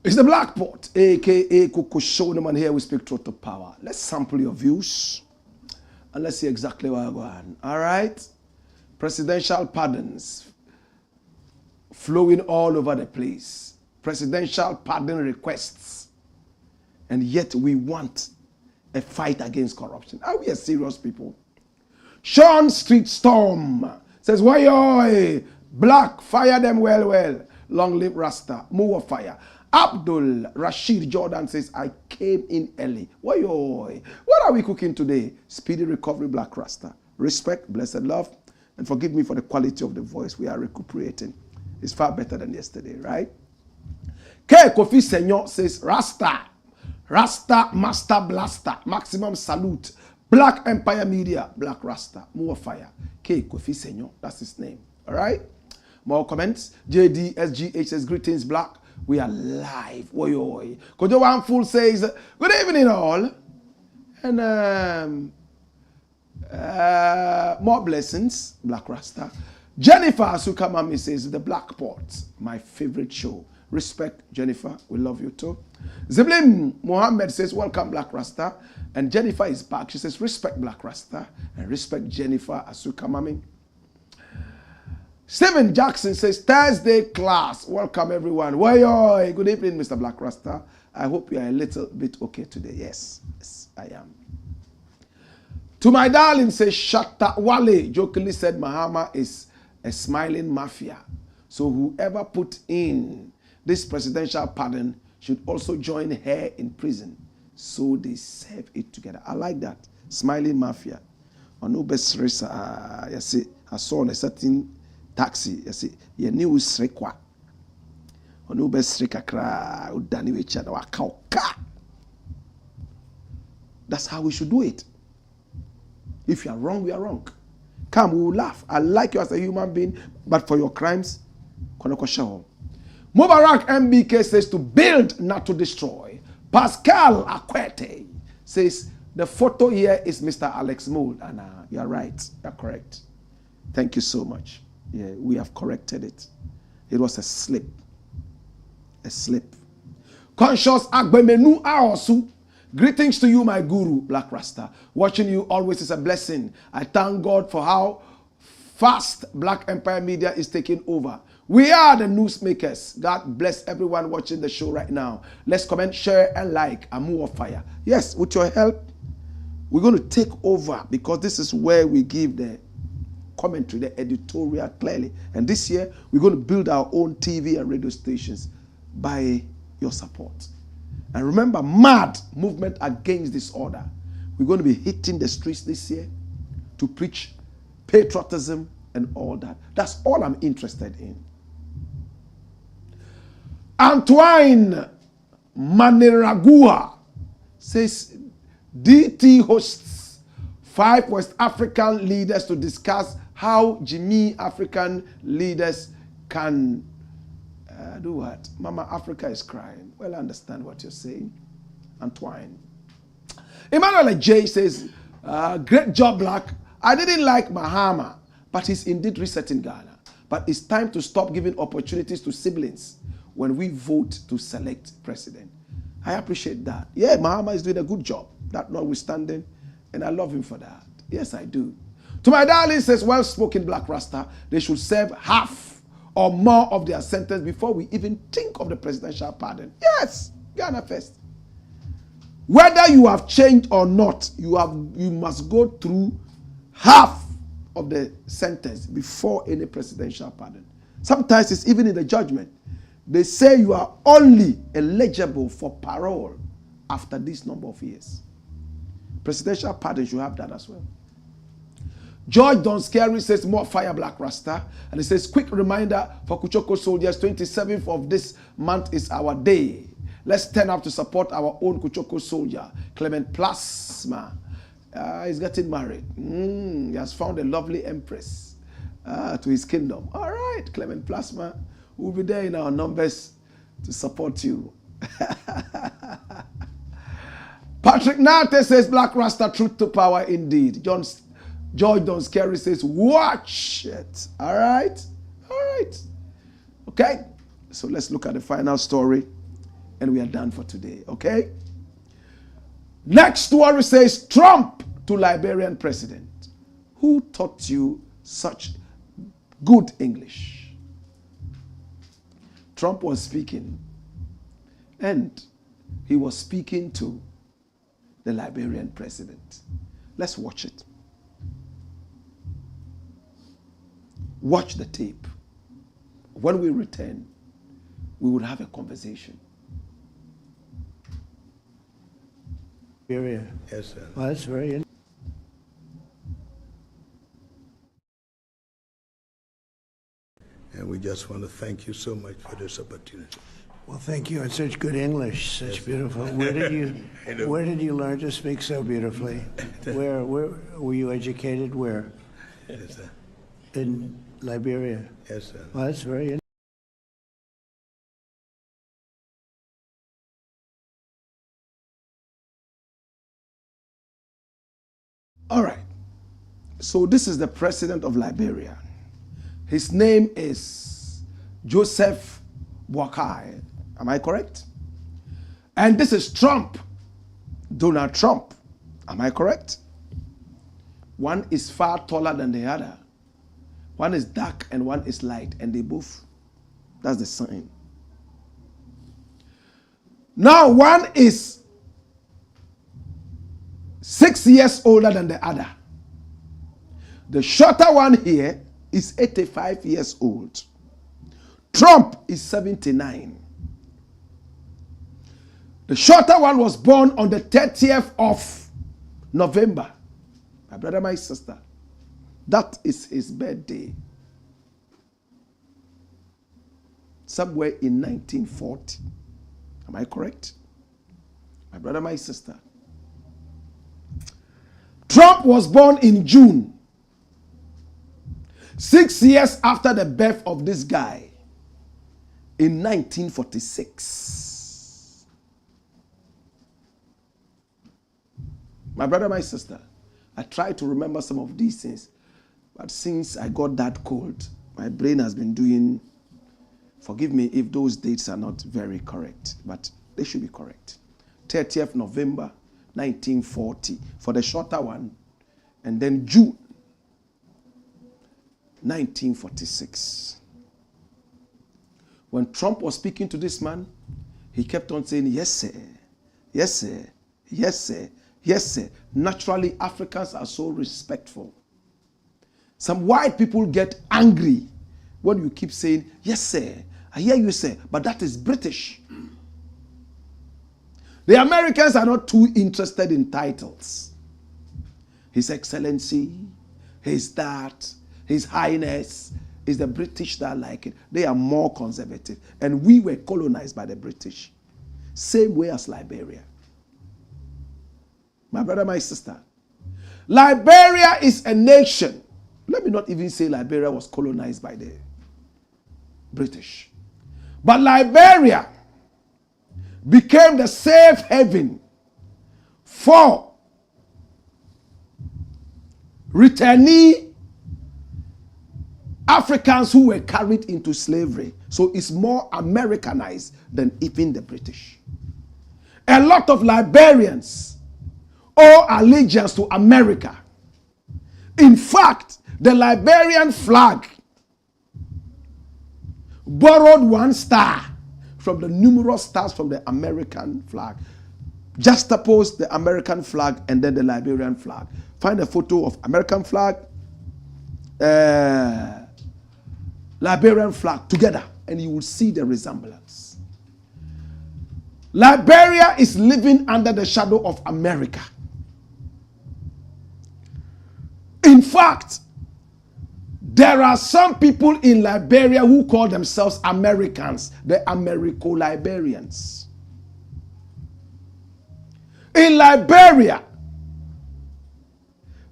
[SPEAKER 1] It's the Blakk Pot, aka Kukushona, and here we speak truth to power. Let's sample your views and let's see exactly where we're going. All right? Presidential pardons flowing all over the place. Presidential pardon requests. And yet we want a fight against corruption. Are we a serious people? Sean Street Storm says, why Blakk, fire them well. Long live Rasta, more fire. Abdul Rashid Jordan says, I came in early. Why what are we cooking today? Speedy recovery, Black Rasta. Respect, blessed love, and forgive me for the quality of the voice. We are recuperating. It's far better than yesterday, right? K. Kofi Senyor says, Rasta Master Blaster, maximum salute. Black Empire Media, Black Rasta, more fire. K. Kofi Senyor, that's his name. All right? More comments. JD SGH says, greetings, Black. We are live. Oi. Kojo One Fool says, good evening, all. And more blessings, Black Rasta. Jennifer Sukamami says, the Blakk Pot, my favorite show. Respect, Jennifer. We love you too. Ziblim Mohammed says, welcome, Black Rasta. And Jennifer is back. She says, respect, Black Rasta. And respect, Jennifer Asukamami. Stephen Jackson says, Thursday class. Welcome, everyone. Why, good evening, Mr. Black Rasta. I hope you are a little bit okay today. Yes, I am. To my darling says, Shatta Wale jokingly said, Mahama is a smiling mafia. So whoever put in this presidential pardon should also join her in prison. So they serve it together. I like that. Smiling mafia. On no best race, you see, I saw on a certain taxi, you see, you knew Srekwa. On no best Srekakra, Udani Wichana, Wakauka. That's how we should do it. If you are wrong, we are wrong. Come, we will laugh. I like you as a human being, but for your crimes, Konokoshaho. Mubarak MBK says to build, not to destroy. Pascal Akwete says the photo here is Mr. Alex Mould. And you are right. You are correct. Thank you so much. Yeah, we have corrected it. It was a slip. A slip. Conscious Agbemenu Aosu. Greetings to you, my guru, Black Rasta. Watching you always is a blessing. I thank God for how fast Black Empire Media is taking over. We are the newsmakers. God bless everyone watching the show right now. Let's comment, share, and like. Amu of Fire. Yes, with your help, we're going to take over because this is where we give the commentary, the editorial clearly. And this year, we're going to build our own TV and radio stations by your support. And remember, MAD, Movement Against Disorder. We're going to be hitting the streets this year to preach patriotism and all that. That's all I'm interested in. Antoine Maneragua says, DT hosts 5 West African leaders to discuss how Jimmy African leaders can do what? Mama Africa is crying. Well, I understand what you're saying. Antoine. Emmanuel J says, great job, Blakk. I didn't like Mahama, but he's indeed resetting Ghana. But it's time to stop giving opportunities to siblings when we vote to select president. I appreciate that. Yeah, Mahama is doing a good job, that notwithstanding, and I love him for that. Yes, I do. To my darling, says, well-spoken Blakk Rasta, they should serve half or more of their sentence before we even think of the presidential pardon. Yes, Ghana first. Whether you have changed or not, you must go through half of the sentence before any presidential pardon. Sometimes it's even in the judgment. They say you are only eligible for parole after this number of years. Presidential pardon should have that as well. George Donscary says, more fire, Blakk Rasta. And he says, quick reminder for Kuchoko soldiers, 27th of this month is our day. Let's turn up to support our own Kuchoko soldier, Clement Plasma. He's getting married. He has found a lovely empress to his kingdom. All right, Clement Plasma, we'll be there in our numbers to support you. Patrick Nate says, Blakk Rasta, truth to power indeed. George Donscary says, watch it. All right? All right. Okay? So let's look at the final story, and we are done for today. Okay? Next story says, Trump to Liberian president. Who taught you such good English? Trump was speaking, and he was speaking to the Liberian president. Let's watch it. Watch the tape. When we return, we would have a conversation.
[SPEAKER 3] Liberia.
[SPEAKER 4] Yes, sir.
[SPEAKER 3] Well, that's very interesting.
[SPEAKER 4] And we just want to thank you so much for this opportunity.
[SPEAKER 3] Well, thank you. It's such good English, such beautiful. Where did you learn to speak so beautifully? Where were you educated? Where?
[SPEAKER 4] Yes, sir.
[SPEAKER 3] In Liberia.
[SPEAKER 4] Yes, sir.
[SPEAKER 3] Well, that's very interesting.
[SPEAKER 1] All right. So this is the president of Liberia. His name is Joseph Boakai. Am I correct? And this is Trump, Donald Trump. Am I correct? One is far taller than the other. One is dark and one is light, and they both, that's the sign. Now one is 6 years older than the other. The shorter one here is 85 years old. Trump is 79. The shorter one was born on the 30th of November. My brother, my sister. That is his birthday. Somewhere in 1940. Am I correct? My brother, my sister. Trump was born in June. 6 years after the birth of this guy. In 1946. My brother, my sister. I try to remember some of these things. But since I got that cold, my brain has been doing, forgive me if those dates are not very correct, but they should be correct. 30th November 1940 for the shorter one, and then June 1946. When Trump was speaking to this man, he kept on saying, yes, sir, yes, sir, yes, sir, yes, sir. Naturally, Africans are so respectful. Some white people get angry when you keep saying, yes, sir, I hear you, sir, but that is British. The Americans are not too interested in titles. His Excellency, His that, His Highness. Is the British that like it. They are more conservative. And we were colonized by the British. Same way as Liberia. My brother, my sister. Liberia is a nation Let me not even say Liberia was colonized by the British. But Liberia became the safe haven for returnee Africans who were carried into slavery. So it's more Americanized than even the British. A lot of Liberians owe allegiance to America. In fact, the Liberian flag borrowed one star from the numerous stars from the American flag. Juxtapose the American flag and then the Liberian flag. Find a photo of American flag, Liberian flag together, and you will see the resemblance. Liberia is living under the shadow of America. In fact, there are some people in Liberia who call themselves Americans, the Americo-Liberians. In Liberia,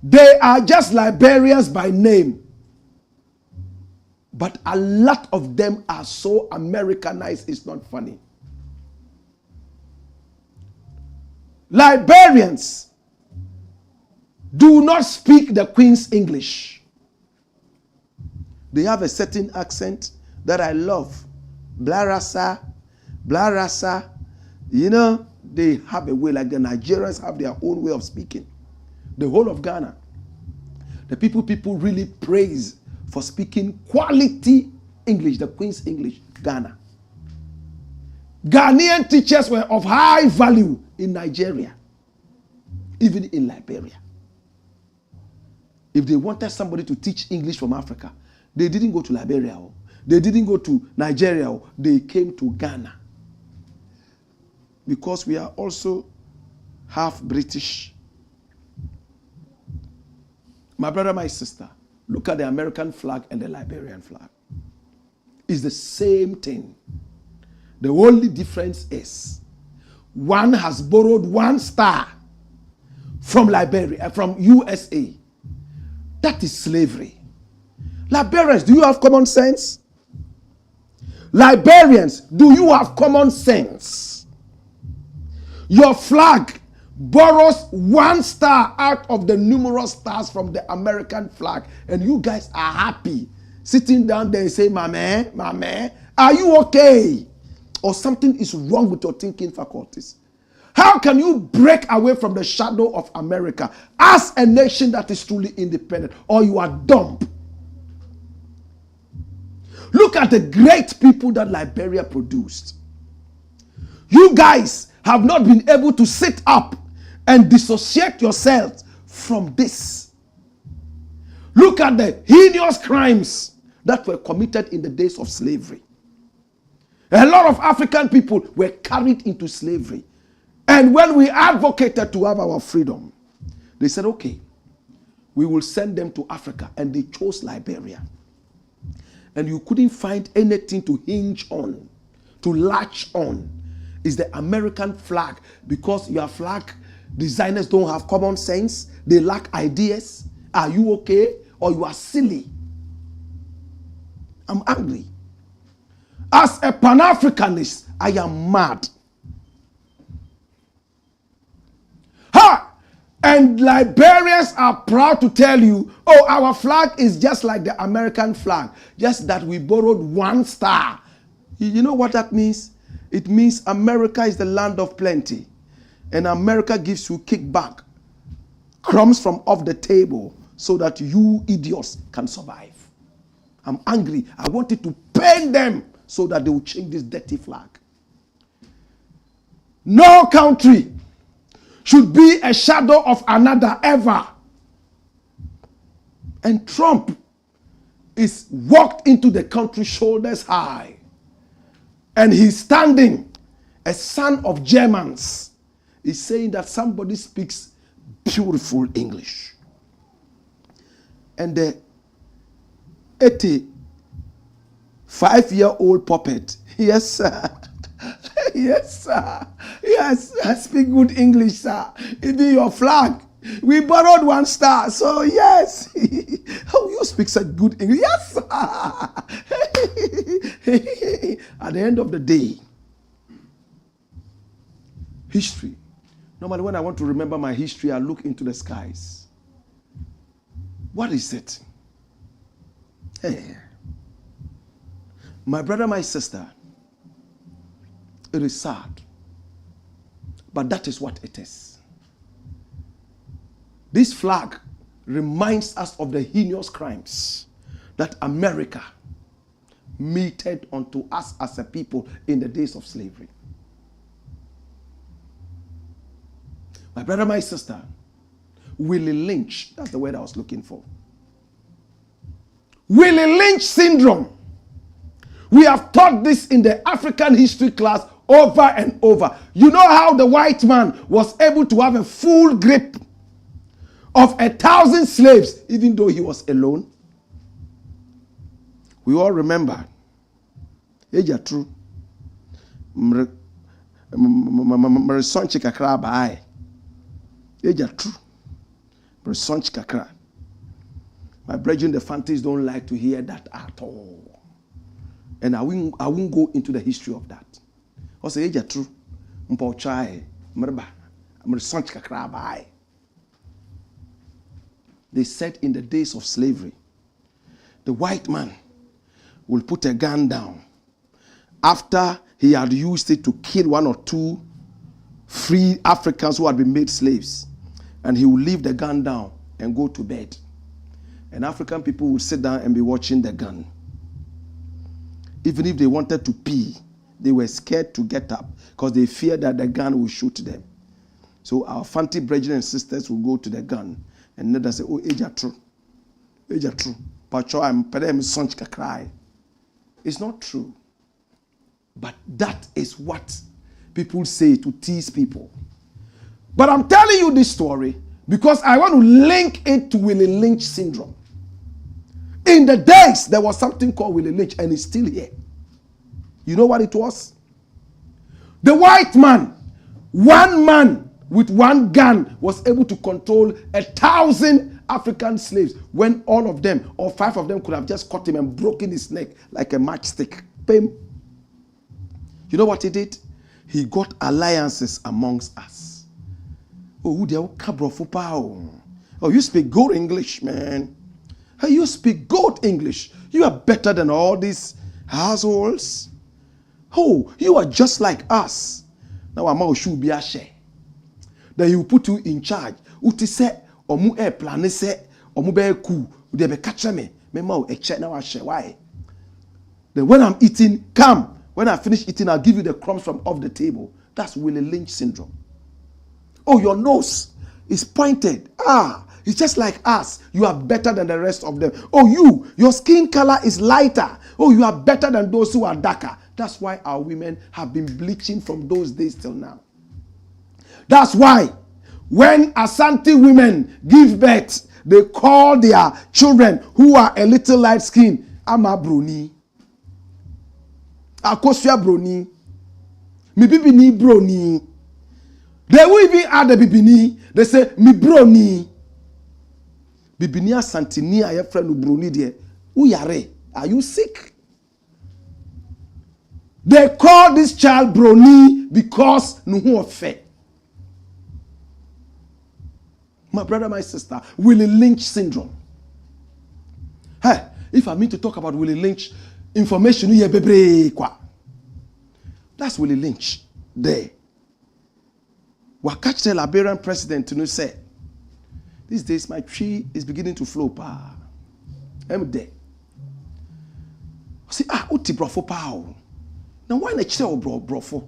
[SPEAKER 1] they are just Liberians by name. But a lot of them are so Americanized, it's not funny. Liberians do not speak the Queen's English. They have a certain accent that I love. Blarasa, Blarasa. You know, they have a way, like the Nigerians have their own way of speaking. The whole of Ghana. The people really praise for speaking quality English, the Queen's English, Ghana. Ghanaian teachers were of high value in Nigeria, even in Liberia. If they wanted somebody to teach English from Africa, they didn't go to Liberia, they didn't go to Nigeria, they came to Ghana. Because we are also half British. My brother, my sister, look at the American flag and the Liberian flag. It's the same thing. The only difference is one has borrowed one star from Liberia, from USA. That is slavery. Liberians, do you have common sense? Liberians, do you have common sense? Your flag borrows one star out of the numerous stars from the American flag, and you guys are happy sitting down there and say, Mama, are you okay? Or something is wrong with your thinking faculties. How can you break away from the shadow of America as a nation that is truly independent? Or you are dumb. Look at the great people that Liberia produced. You guys have not been able to sit up and dissociate yourselves from this. Look at the heinous crimes that were committed in the days of slavery. A lot of African people were carried into slavery. And when we advocated to have our freedom, they said, okay, we will send them to Africa. And they chose Liberia. And you couldn't find anything to hinge on, to latch on. Is the American flag, because your flag designers don't have common sense, they lack ideas. Are you okay? Or you are silly? I'm angry. As a Pan-Africanist, I am mad. Ha! And Liberians are proud to tell you, oh, our flag is just like the American flag, just that we borrowed one star. You know what that means? It means America is the land of plenty. And America gives you kickback, crumbs from off the table, so that you idiots can survive. I'm angry. I wanted to pain them so that they will change this dirty flag. No country should be a shadow of another ever. And Trump is walked into the country shoulders high. And he's standing, a son of Germans. He's saying that somebody speaks beautiful English. And the 85-year-old puppet, yes, sir. Yes, sir. Yes, I speak good English, sir. Even your flag We borrowed 1 star. So yes. Oh, you speak such good English. Yes. At the end of the day, history. Normally when I want to remember my history, I look into the skies. What is it? Hey. My brother, my sister, it is sad. But that is what it is. This flag reminds us of the heinous crimes that America meted unto us as a people in the days of slavery. My brother, my sister, Willie Lynch, that's the word I was looking for. Willie Lynch syndrome. We have taught this in the African history class over and over. You know how the white man was able to have a full grip of 1,000 slaves, even though he was alone? We all remember. Eja true. Mresonchi kakra bae. Eja true. Mresonchi kakra. My brethren, the Fantis don't like to hear that at all. And I won't go into the history of that. Also, eja true. Mpo chai. Mreba. Mresonchi kakra bae. They said in the days of slavery, the white man will put a gun down after he had used it to kill 1 or 2 free Africans who had been made slaves. And he will leave the gun down and go to bed. And African people would sit down and be watching the gun. Even if they wanted to pee, they were scared to get up because they feared that the gun would shoot them. So our Fanti brethren and sisters will go to the gun. And then they say, oh, eja true. Eja true. Pacho, I'm pedem sonch kakrai. It's not true. But that is what people say to tease people. But I'm telling you this story because I want to link it to Willie Lynch syndrome. In the days, there was something called Willie Lynch, and it's still here. You know what it was? The white man, 1 man, with 1 gun was able to control 1,000 African slaves when all of them or 5 of them could have just cut him and broken his neck like a matchstick. Bam. You know what he did? He got alliances amongst us. Oh, you speak good English, man. Hey, you speak good English. You are better than all these households. Oh, you are just like us. Now I'm going to be a share. Then he will put you in charge. Uti se omu e plan se omu be ku de be catch me. Me ma e check now I share why. Then when I'm eating, come. When I finish eating, I'll give you the crumbs from off the table. That's Willie Lynch syndrome. Oh, your nose is pointed. It's just like us. You are better than the rest of them. Oh, your skin color is lighter. Oh, you are better than those who are darker. That's why our women have been bleaching from those days till now. That's why when Asante women give birth, they call their children who are a little light skinned, Ama Bruni. Akosua Bruni. Mi bibini Bruni. They will even add the bibini. They say, mi Bruni. Bibini Asante ni a friend Bruni de. Uyare. Are you sick? They call this child Bruni because no affair. My brother, my sister, Willie Lynch syndrome. Hey, if I mean to talk about Willie Lynch, information you bebre kwa. That's Willie Lynch there. What catch the Liberian president to say, these days my tree is beginning to flow pa. I'm there. I say, uti brofo pa. Now why na chile brofo?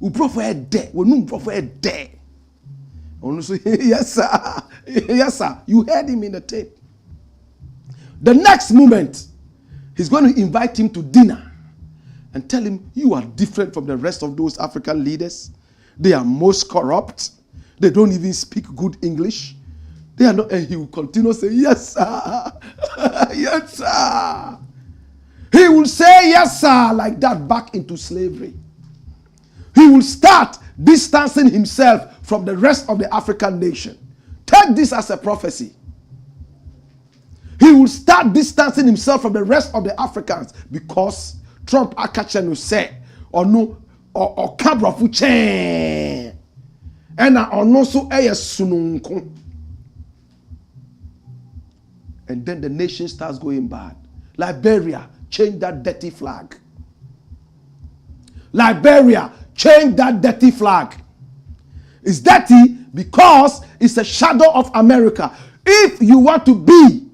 [SPEAKER 1] U brofo e there. We no brofo e there. Say, yes, sir. Yes, sir. You heard him in the tape. The next moment, he's going to invite him to dinner and tell him, you are different from the rest of those African leaders. They are most corrupt. They don't even speak good English. They are not, and he will continue saying, yes, sir. Yes, sir. He will say, yes, sir, like that back into slavery. He will start distancing himself from the rest of the African nation, Take this as a prophecy. He will start distancing himself from the rest of the Africans because Trump akache no say or no or cabra fu chen and no so sununko. And then the nation starts going bad. Liberia, change that dirty flag. Liberia, change that dirty flag. It's dirty because it's a shadow of America. If you want to be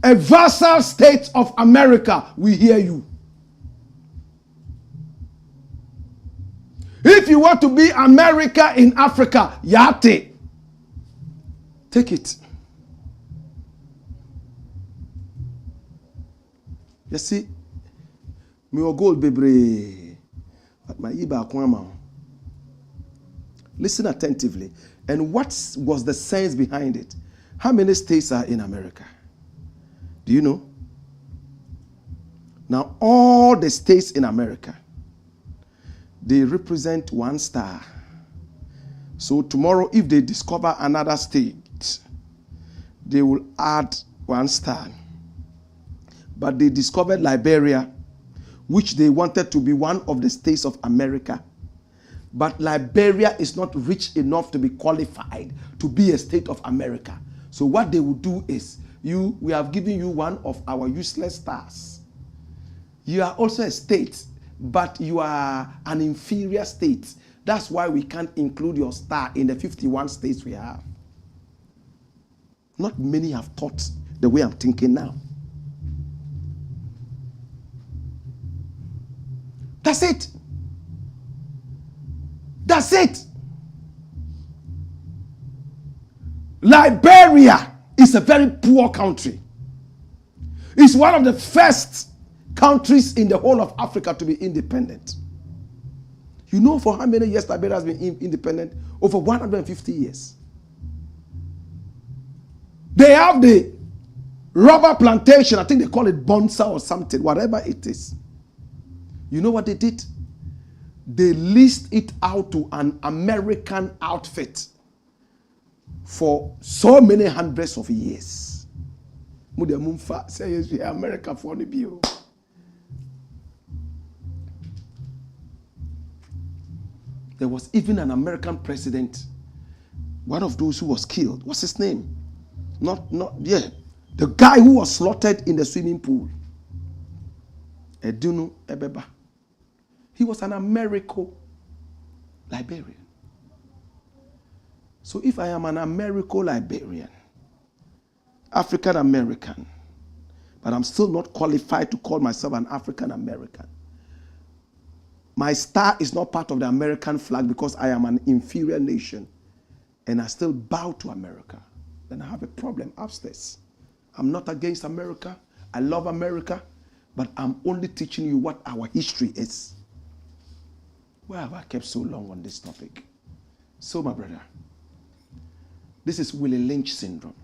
[SPEAKER 1] a vassal state of America, we hear you. If you want to be America in Africa, yate. Take it. You see, me o gold bebre, but my iba kwama. Listen attentively. And what was the sense behind it? How many states are in America? Do you know? Now, all the states in America, they represent one star. So tomorrow, if they discover another state, they will add one star. But they discovered Liberia, which they wanted to be one of the states of America. But Liberia is not rich enough to be qualified to be a state of America. So what they will do is, we have given you one of our useless stars. You are also a state, but you are an inferior state. That's why we can't include your star in the 51 states we have. Not many have thought the way I'm thinking now. That's it. That's it. Liberia is a very poor country. It's one of the first countries in the whole of Africa to be independent. You know for how many years Liberia has been independent? Over 150 years. They have the rubber plantation, I think they call it Bonsa or something, whatever it is. You know what they did? They leased it out to an American outfit for so many hundreds of years. America for the bill. There was even an American president, one of those who was killed. What's his name? The guy who was slaughtered in the swimming pool. Edunu Ebeba. He was an Americo-Liberian. So if I am an Americo-Liberian, African-American, but I'm still not qualified to call myself an African-American, my star is not part of the American flag because I am an inferior nation and I still bow to America, then I have a problem upstairs. I'm not against America. I love America, but I'm only teaching you what our history is. Why have I kept so long on this topic? So, my brother, this is Willie Lynch syndrome.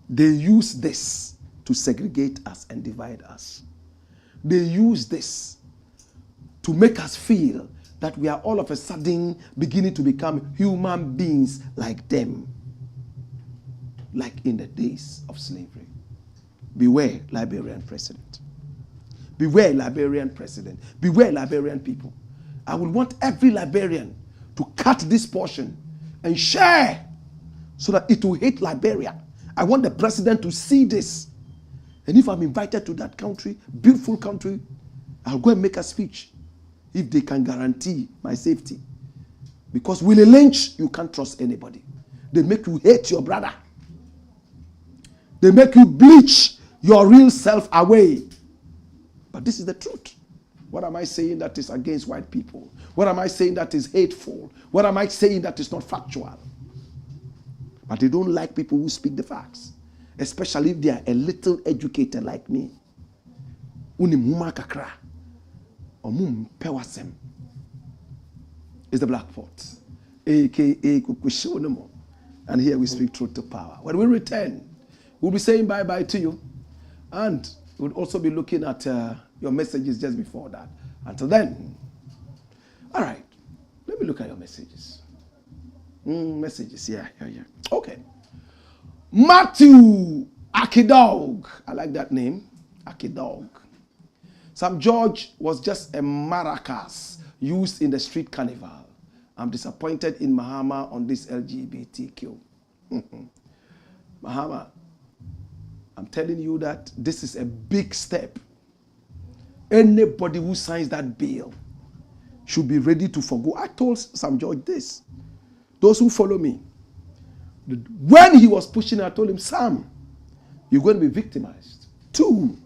[SPEAKER 1] They use this to segregate us and divide us. They use this to make us feel that we are all of a sudden beginning to become human beings like them, like in the days of slavery. Beware, Liberian president. Beware, Liberian president. Beware, Liberian people. I will want every Liberian to cut this portion and share so that it will hate Liberia. I want the president to see this. And if I'm invited to that country, beautiful country, I'll go and make a speech if they can guarantee my safety. Because Willie Lynch, you can't trust anybody. They make you hate your brother. They make you bleach your real self away. But this is the truth. What am I saying that is against white people? What am I saying that is hateful? What am I saying that is not factual? But they don't like people who speak the facts, especially if they are a little educated like me. Unimuma pewasem is the Blakk Pot, aka Kukushonemo. And here we speak truth to power. When we return, we'll be saying bye-bye to you. And we'll also be looking at your messages just before that. Until then, all right, let me look at your messages. Messages, yeah. Okay. Matthew Akidog. I like that name. Akidog. Sam George was just a maracas used in the street carnival. I'm disappointed in Mahama on this LGBTQ. Mahama, I'm telling you that this is a big step. Anybody who signs that bill should be ready to forgo. I told Sam George this. Those who follow me, when he was pushing, I told him, Sam, you're going to be victimized. 2,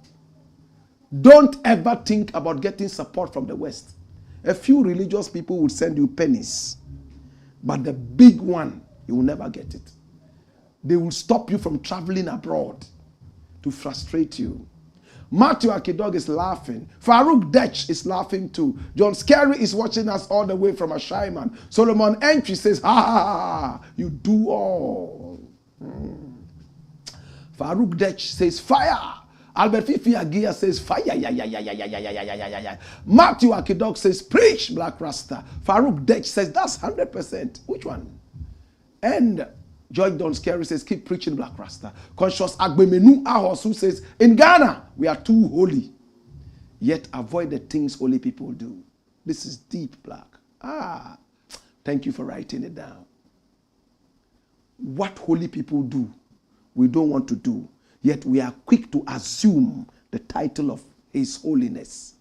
[SPEAKER 1] don't ever think about getting support from the West. A few religious people will send you pennies, but the big one, you will never get it. They will stop you from traveling abroad to frustrate you. Matthew Akidog is laughing. Farouk Dech is laughing too. John Scary is watching us all the way from Ashaiman. Solomon Entry says, ha ha ha, you do all. Farouk Dech says, fire. Albert Fifi Agia says, fire. Matthew Akidog says, preach, Black Rasta. Farouk Dech says, that's 100%. Which one? And George Don Scary says, keep preaching, Black Rasta. Conscious Agbemenu Ahosu says, in Ghana, we are too holy. Yet avoid the things holy people do. This is deep, Black. Thank you for writing it down. What holy people do, we don't want to do. Yet we are quick to assume the title of His Holiness.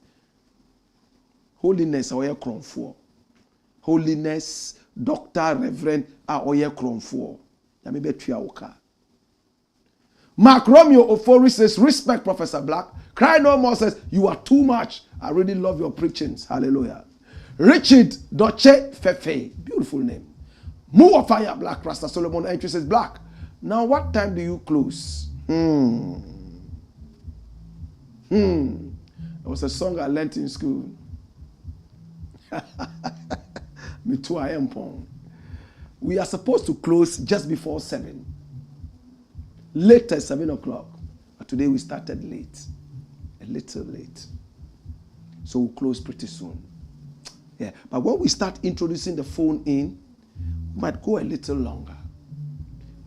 [SPEAKER 1] Holiness, Oye Kronfo. Holiness, Doctor, Reverend, Oye Kronfo. Mark Romeo Ofori says, respect Professor Blakk. Cry No More says, you are too much. I really love your preachings. Hallelujah. Richard Doche Fefe. Beautiful name. More fire, Black Rasta. Solomon Entry says, Blakk. Now what time do you close? It was a song I learned in school. Me too, I am pong. We are supposed to close just before 7. Later, 7 o'clock. But today we started late. A little late. So we'll close pretty soon. Yeah. But when we start introducing the phone in, we might go a little longer.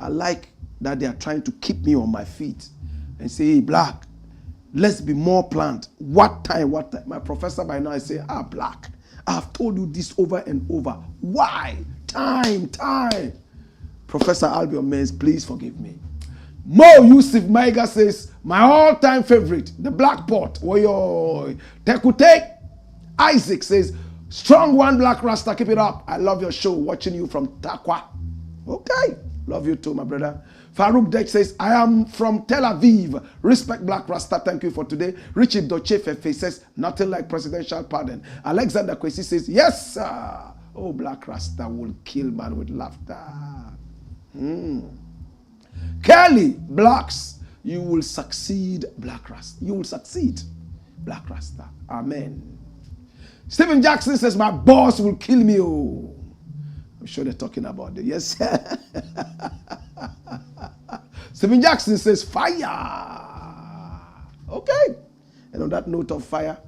[SPEAKER 1] I like that they are trying to keep me on my feet and say, hey, Blakk, let's be more planned. What time? My professor by now is saying, Blakk, I've told you this over and over. Why? Time. Professor Albion Mens, please forgive me. Mo Yusuf Maiga says, my all-time favorite, the Black Pot. Tekute Isaac says, strong one, Black Rasta, keep it up. I love your show, watching you from Takwa. Okay, love you too, my brother. Farouk Dech says, I am from Tel Aviv. Respect Black Rasta. Thank you for today. Richard Dochefefe says, nothing like presidential pardon. Alexander Kwesi says, yes, sir. Oh, Black Rasta will kill man with laughter. Kelly Blacks, you will succeed, Black Rasta. You will succeed, Black Rasta. Amen. Stephen Jackson says, my boss will kill me. Oh, I'm sure they're talking about it. Yes, sir. Stephen Jackson says, fire. Okay. And on that note of fire,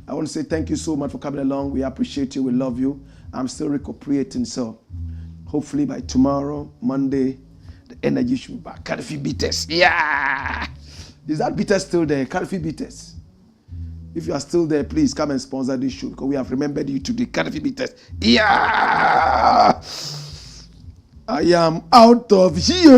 [SPEAKER 1] I want to say thank you so much for coming along. We appreciate you. We love you. I'm still recuperating, so hopefully by tomorrow, Monday, the energy should be back. Carify Beaters. Yeah. Is that Beaters still there? Carify Beaters. If you are still there, please come and sponsor this show because we have remembered you today. Carify Beaters. Yeah. I am out of here.